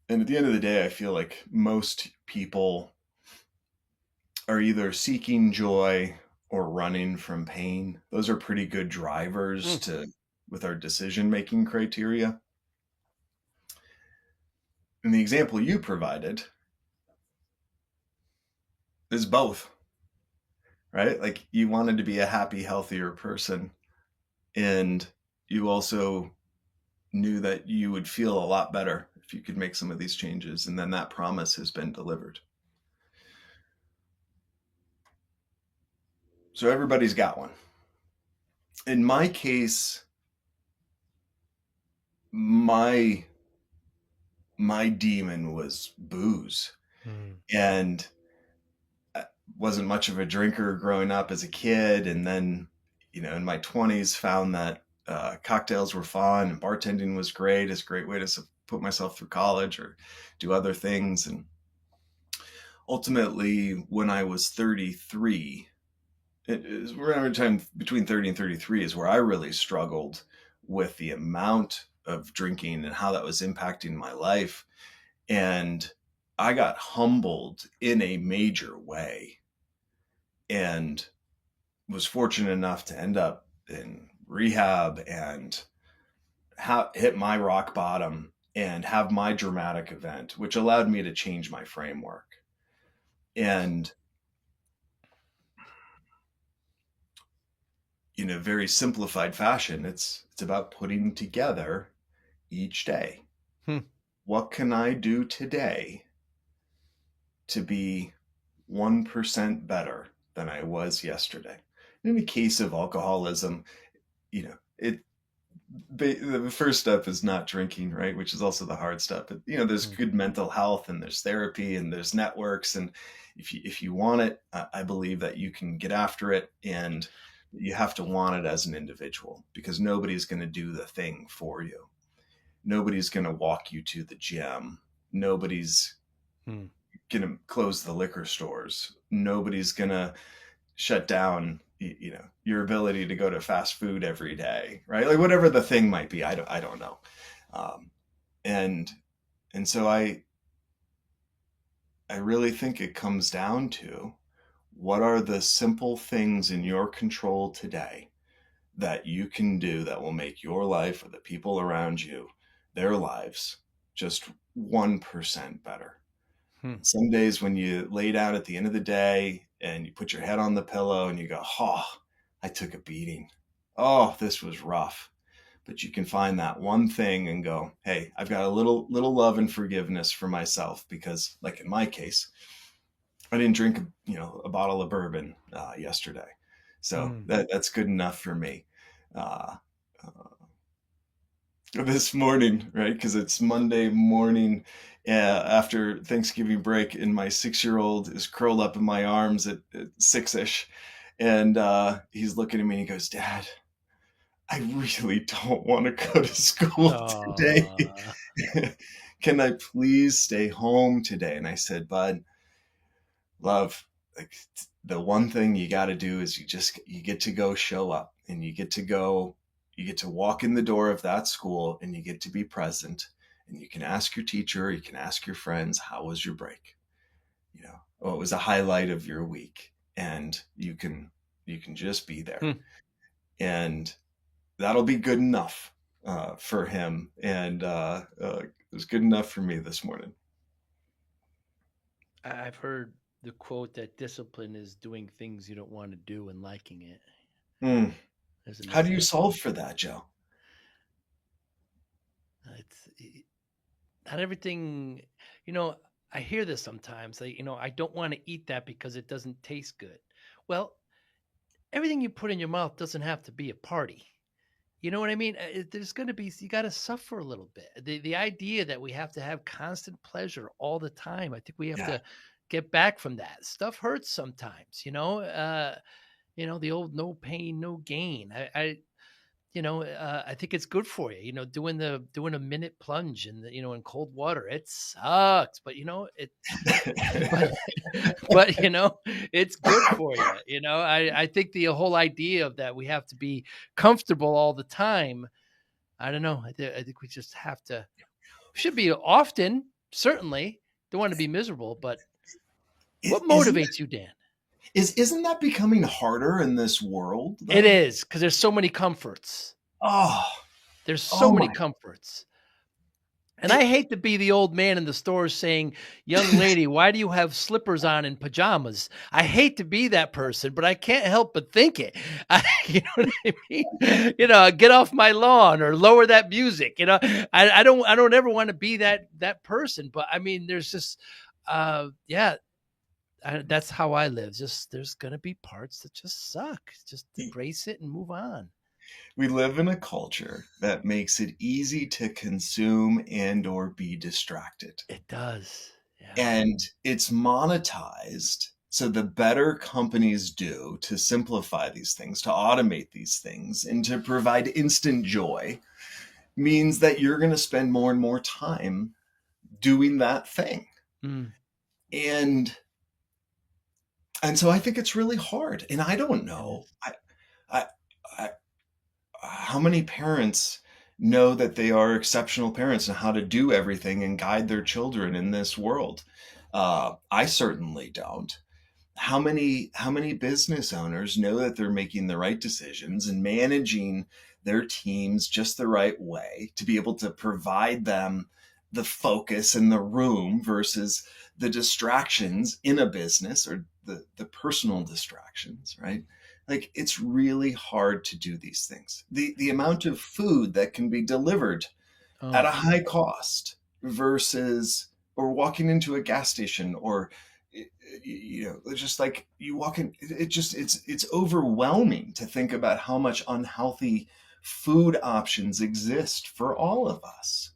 And at the end of the day, I feel like most people are either seeking joy or running from pain. Those are pretty good drivers Mm. to with our decision making criteria. And the example you provided is both, right? Like, you wanted to be a happy, healthier person, and you also knew that you would feel a lot better if you could make some of these changes, and then that promise has been delivered. So everybody's got one. In my case, my my demon was booze, Mm. and I wasn't much of a drinker growing up as a kid, and then in my 20s found that cocktails were fun and bartending was great. It's a great way to put myself through college or do other things. And ultimately, when I was 33, it is around time between 30 and 33 is where I really struggled with the amount of drinking and how that was impacting my life. And I got humbled in a major way and was fortunate enough to end up in rehab and hit my rock bottom and have my dramatic event, which allowed me to change my framework. And in a very simplified fashion, it's about putting together each day. Hmm. What can I do today to be 1% better than I was yesterday? In the case of alcoholism, it the first step is not drinking, right? Which is also the hard step. But there's Hmm. good mental health, and there's therapy, and there's networks, and if you want it, I believe that you can get after it, and you have to want it as an individual, because nobody's going to do the thing for you. Nobody's going to walk you to the gym. Nobody's Hmm. going to close the liquor stores. Nobody's going to shut down your ability to go to fast food every day, right? Like whatever the thing might be, I don't know. um, and and so I really think it comes down to, what are the simple things in your control today that you can do that will make your life, or the people around you, their lives, just 1% better. Hmm. Some days when you lay down at the end of the day and you put your head on the pillow and you go, oh, I took a beating. Oh, this was rough. But you can find that one thing and go, hey, I've got a little love and forgiveness for myself, because, like in my case, I didn't drink a bottle of bourbon yesterday, so Hmm. that's good enough for me. Uh, this morning, right? Because it's Monday morning after Thanksgiving break, and my 6-year-old is curled up in my arms at 6-ish, and he's looking at me and he goes, "Dad, I really don't want to go to school today. Aw. Can I please stay home today?" And I said, "Bud, love, like, the one thing you got to do is you get to go show up, and you get to walk in the door of that school, and you get to be present, and you can ask your teacher, you can ask your friends, how was your break? What was a highlight of your week?" And you can just be there, Hmm. and that'll be good enough for him. And it was good enough for me this morning. I've heard the quote that discipline is doing things you don't want to do and liking it. Mm. There's How do another you one. solve for that, Joe? Not everything, you know, I hear this sometimes. I don't want to eat that because it doesn't taste good. Well, everything you put in your mouth doesn't have to be a party. You know what I mean? There's going to be, you got to suffer a little bit. The idea that we have to have constant pleasure all the time, I think we have Yeah. to get back from that. Stuff hurts sometimes, the old no pain, no gain. I think it's good for you. Doing a minute plunge in cold water. It sucks, but but it's good for you. I think the whole idea of that we have to be comfortable all the time. I don't know. I think we just have to. Should be often, certainly. Don't want to be miserable, but what Isn't motivates you, Dan? isn't that becoming harder in this world, It though? is because there's so many comforts. Oh, There's so oh many my! comforts. And I It, hate to be the old man in the store saying, "Young lady, why do you have slippers on and pajamas?" I hate to be that person, but I can't help but think it. You know what I mean? Get off my lawn or lower that music. I don't ever want to be that person. But I mean, there's just, yeah, that's how I live. Just there's gonna be parts that just suck. Just embrace it and move on. we live in a culture that makes it easy to consume and or be distracted, It does. Yeah. and it's monetized. So the better companies do to simplify these things, to automate these things, and to provide instant joy, means that you're going to spend more and more time doing that thing. Mm. And so I think it's really hard. And I don't It know, is. I, I how many parents know that they are exceptional parents and how to do everything and guide their children in this world. I certainly don't. How many business owners know that they're making the right decisions and managing their teams just the right way to be able to provide them the focus in the room versus the distractions in a business, or the personal distractions, right? Like, it's really hard to do these things. The amount of food that can be delivered at a Oh, high cost versus, or walking into a gas station, or it's just like you walk in, it's overwhelming to think about how much unhealthy food options exist for all of us.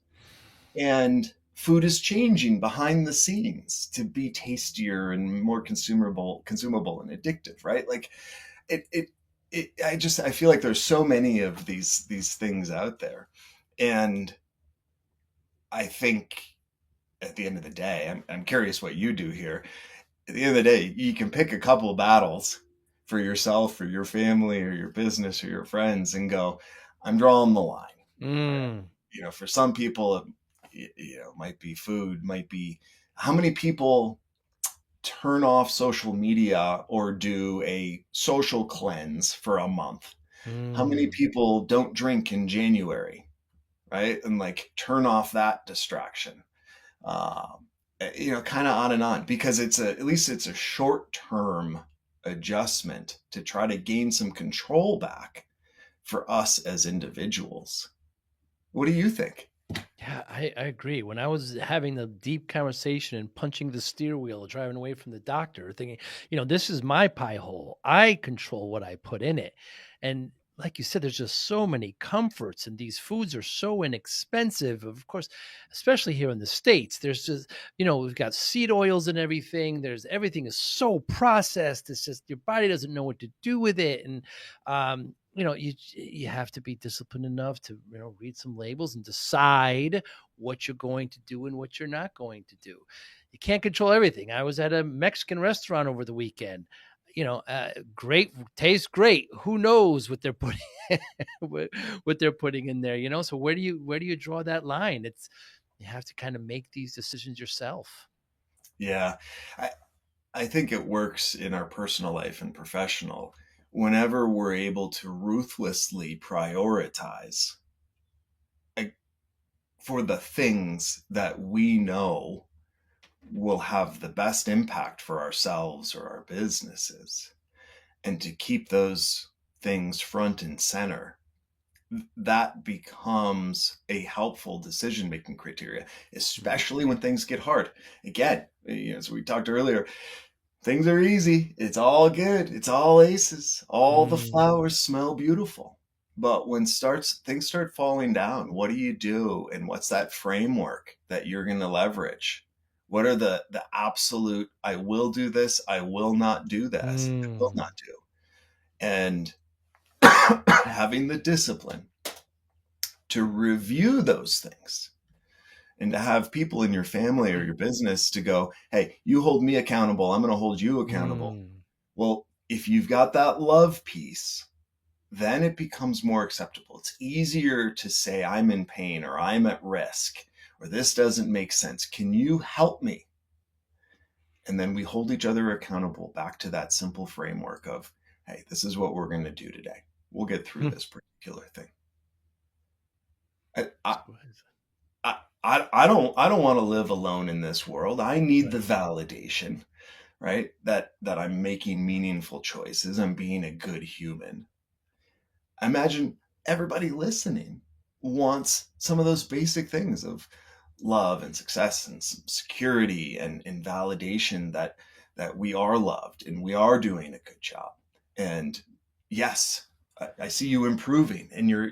And food is changing behind the scenes to be tastier and more consumable and addictive, right? Like, it it I feel like there's so many of these things out there. And I think at the end of the day, I'm curious what you do here. At the end of the day, you can pick a couple of battles for yourself, or your family, or your business, or your friends, and go, I'm drawing the line. mm, For some people, might be food, might be how many people turn off social media or do a social cleanse for a month. How many mm. people don't drink in January, right? And like turn off that distraction. Kind of on and on, because at least it's a short term adjustment to try to gain some control back for us as individuals. What do you think? Yeah, I agree. When I was having the deep conversation and punching the steer wheel, driving away from the doctor, thinking, this is my pie hole. I control what I put in it. And like you said, there's just so many comforts, and these foods are so inexpensive. Of course, especially here in the States, there's just, we've got seed oils and everything. Everything is so processed. It's just your body doesn't know what to do with it. And you have to be disciplined enough to read some labels and decide what you're going to do and what you're not going to do. You can't control everything. I was at a Mexican restaurant over the weekend. Great, tastes great. Who knows what they're putting what they're putting in there? So where do you draw that line? You have to kind of make these decisions yourself. Yeah, I, I think it works in our personal life and professional whenever we're able to ruthlessly prioritize, like, for the things that we know will have the best impact for ourselves or our businesses, and to keep those things front and center. That becomes a helpful decision making criteria, Mhm. especially when things get hard. Again, as we talked earlier, things are easy. It's all good. It's all aces. All the Mm, flowers smell beautiful. But when things start falling down, what do you do? And what's that framework that you're going to leverage? What are the absolute, I will do this, I will not do this, I will mm, not do. And having the discipline to review those things, and to have people in your family or your business to go, hey, you hold me accountable, I'm going to hold you accountable. mm, Well, if you've got that love piece, then it becomes more acceptable. It's easier to say, I'm in pain, or I'm at risk, or this doesn't make sense. Can you help me? And then we hold each other accountable back to that simple framework of, hey, this is what we're going to do today. We'll get through hmm. this particular thing. I, I, What is it? I don't want to live alone in this world. I need the Right. validation, right? That I'm making meaningful choices. I'm being a good human. I imagine everybody listening wants some of those basic things of love and success and security and validation, that we are loved and we are doing a good job. And yes, I see you improving, and you're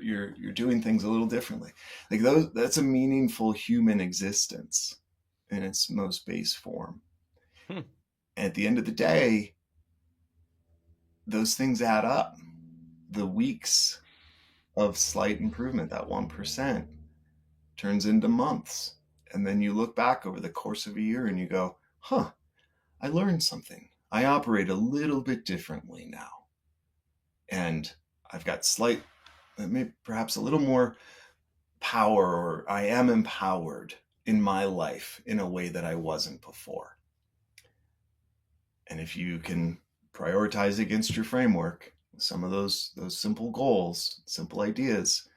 doing things a little differently. Like, that's a meaningful human existence in its most base form. Hmm. And at the end of the day, those things add up. The weeks of slight improvement, that 1%, turns into months. And then you look back over the course of a year and you go, huh, I learned something. I operate a little bit differently now. And I've got maybe perhaps a little more power, or I am empowered in my life in a way that I wasn't before. And if you can prioritize against your framework, some of those simple goals, simple ideas,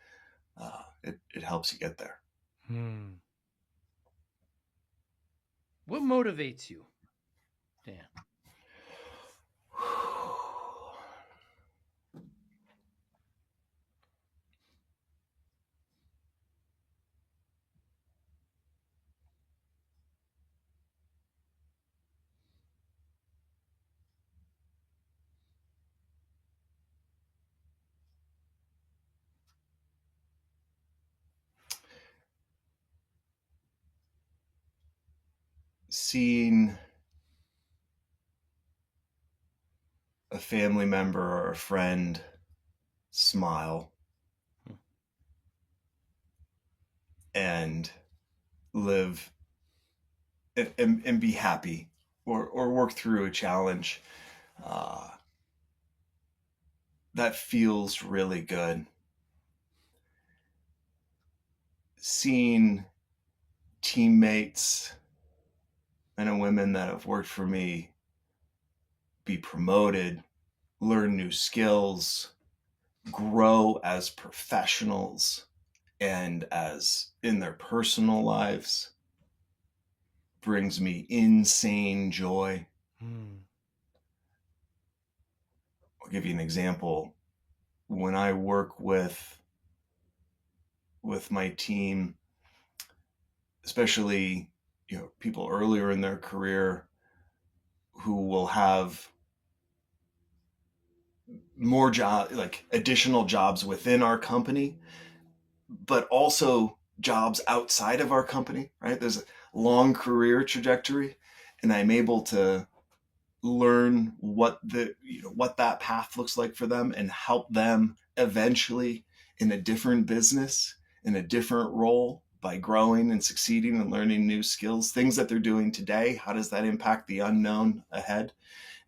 it helps you get there. What motivates you, Dan? Seeing a family member or a friend smile and live and be happy, or work through a challenge, uh, that feels really good. Seeing teammates, men and women that have worked for me, be promoted, learn new skills, grow as professionals and as in their personal lives, brings me insane joy. I'll give you an example. When I work with my team, especially, people earlier in their career who will have more like additional jobs within our company, but also jobs outside of our company, right? There's a long career trajectory, and I'm able to learn what that path looks like for them and help them eventually in a different business, in a different role, by growing and succeeding and learning new skills, things that they're doing today. How does that impact the unknown ahead?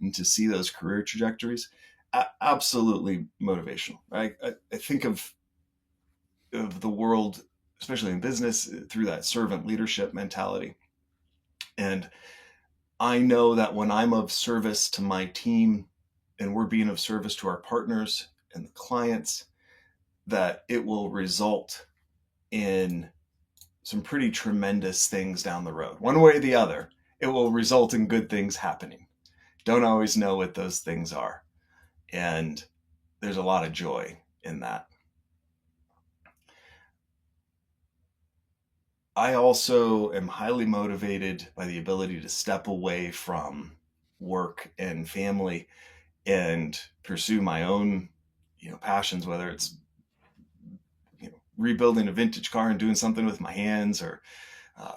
And to see those career trajectories, absolutely motivational. I think of the world, especially in business, through that servant leadership mentality. And I know that when I'm of service to my team and we're being of service to our partners and the clients, that it will result in some pretty tremendous things down the road. One way or the other, it will result in good things happening. Don't always know what those things are. And there's a lot of joy in that. I also am highly motivated by the ability to step away from work and family and pursue my own, passions, whether it's, rebuilding a vintage car and doing something with my hands, or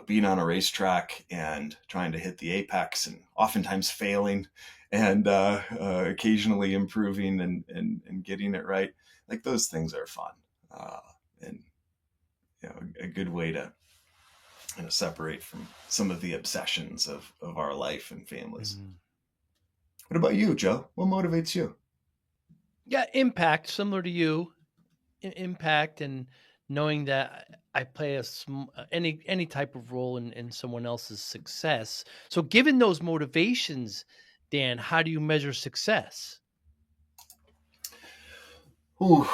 being on a racetrack and trying to hit the apex and oftentimes failing, and occasionally improving and getting it right. Like, those things are fun, and a good way to separate from some of the obsessions of our life and families. What about you, Joe? What motivates you? Yeah, impact, similar to you. Impact, and knowing that I play any type of role in someone else's success. So, given those motivations, Dan, how do you measure success? Ooh.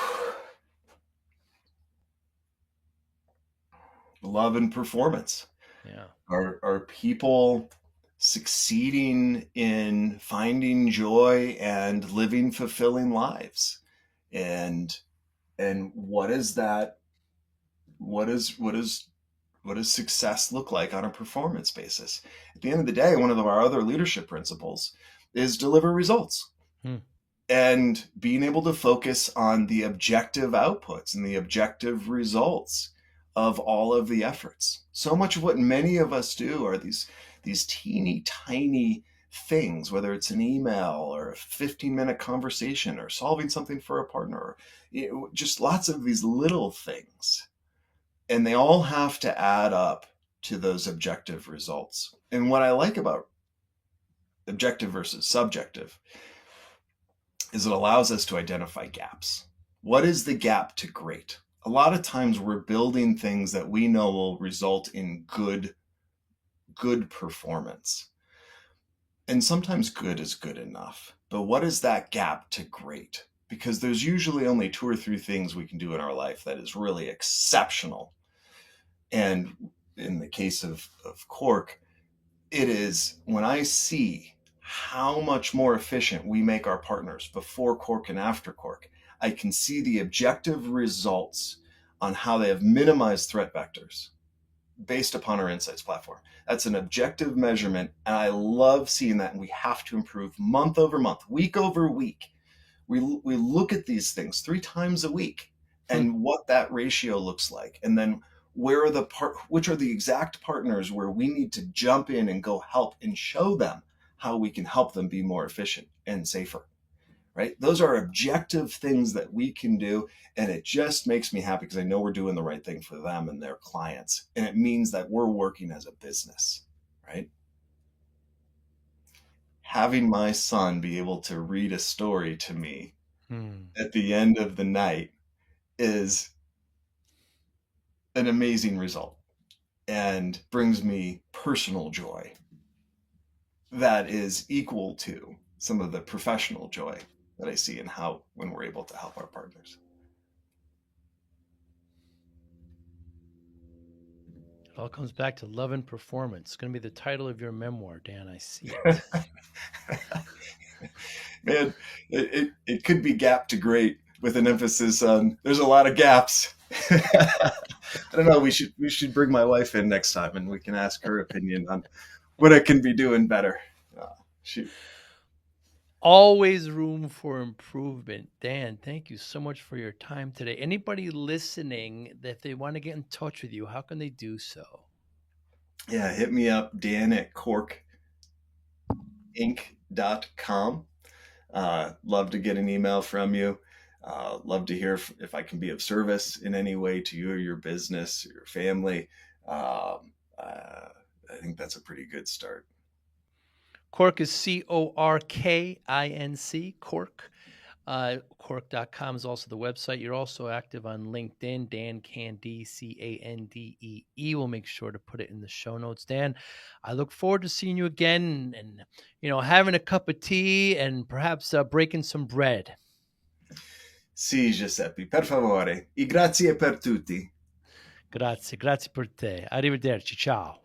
Love and performance. Yeah. Are people succeeding in finding joy and living fulfilling lives? And what is that? What does success look like on a performance basis? At the end of the day, one of our other leadership principles is deliver results. And being able to focus on the objective outputs and the objective results of all of the efforts. So much of what many of us do are these teeny tiny things, whether it's an email or a 15-minute conversation or solving something for a partner, or, just lots of these little things. And they all have to add up to those objective results. And what I like about objective versus subjective is it allows us to identify gaps. What is the gap to great? A lot of times we're building things that we know will result in good performance. And sometimes good is good enough. But what is that gap to great? because there's usually only 2 or 3 things we can do in our life that is really exceptional. And in the case of Cork, it is when I see how much more efficient we make our partners before Cork and after Cork, I can see the objective results on how they have minimized threat vectors based upon our insights platform. That's an objective measurement, and I love seeing that. And we have to improve month over month, week over week. We look at these things 3 times a week and what that ratio looks like, and then which are the exact partners where we need to jump in and go help and show them how we can help them be more efficient and safer. Right? Those are objective things that we can do. And it just makes me happy because I know we're doing the right thing for them and their clients. And it means that we're working as a business, right? Having my son be able to read a story to me at the end of the night is an amazing result and brings me personal joy that is equal to some of the professional joy that I see in when we're able to help our partners. It all comes back to love and performance. It's going to be the title of your memoir, Dan. I see it. Man, it could be gap to great with an emphasis on there's a lot of gaps. I don't know. We should bring my wife in next time and we can ask her opinion on what I can be doing better. Shoot. Always room for improvement. Dan, thank you so much for your time today. Anybody listening, that if they want to get in touch with you, how can they do so? Yeah, hit me up, Dan at corkinc.com. Love to get an email from you. Love to hear if I can be of service in any way to you or your business or your family. I think that's a pretty good start. Cork is Corkinc, Cork. Cork.com is also the website. You're also active on LinkedIn, Dan Candee, Candee. We'll make sure to put it in the show notes. Dan, I look forward to seeing you again and, having a cup of tea and perhaps breaking some bread. Sì, Giuseppe, per favore. E grazie per tutti. Grazie per te. Arrivederci. Ciao.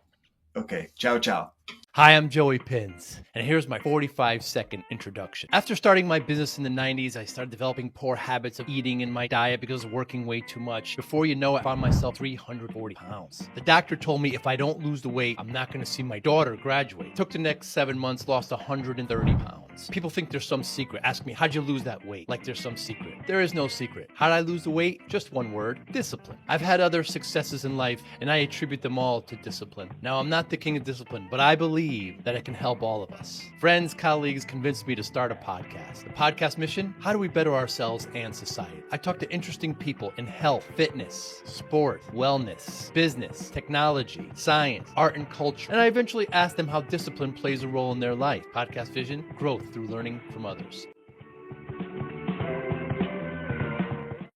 Okay, ciao, ciao. Hi, I'm Joey Pinz, and here's my 45-second introduction. After starting my business in the 90s, I started developing poor habits of eating in my diet because of working way too much. Before you know it, I found myself 340 pounds. The doctor told me if I don't lose the weight, I'm not going to see my daughter graduate. Took the next 7 months, lost 130 pounds. People think there's some secret. Ask me, how'd you lose that weight? Like there's some secret. There is no secret. How'd I lose the weight? Just one word, discipline. I've had other successes in life, and I attribute them all to discipline. Now, I'm not the king of discipline, but I believe that it can help all of us. Friends, colleagues convinced me to start a podcast. The podcast mission: how do we better ourselves and society? I talk to interesting people in health, fitness, sport, wellness, business, technology, science, art, and culture. And I eventually ask them how discipline plays a role in their life. Podcast vision: growth through learning from others.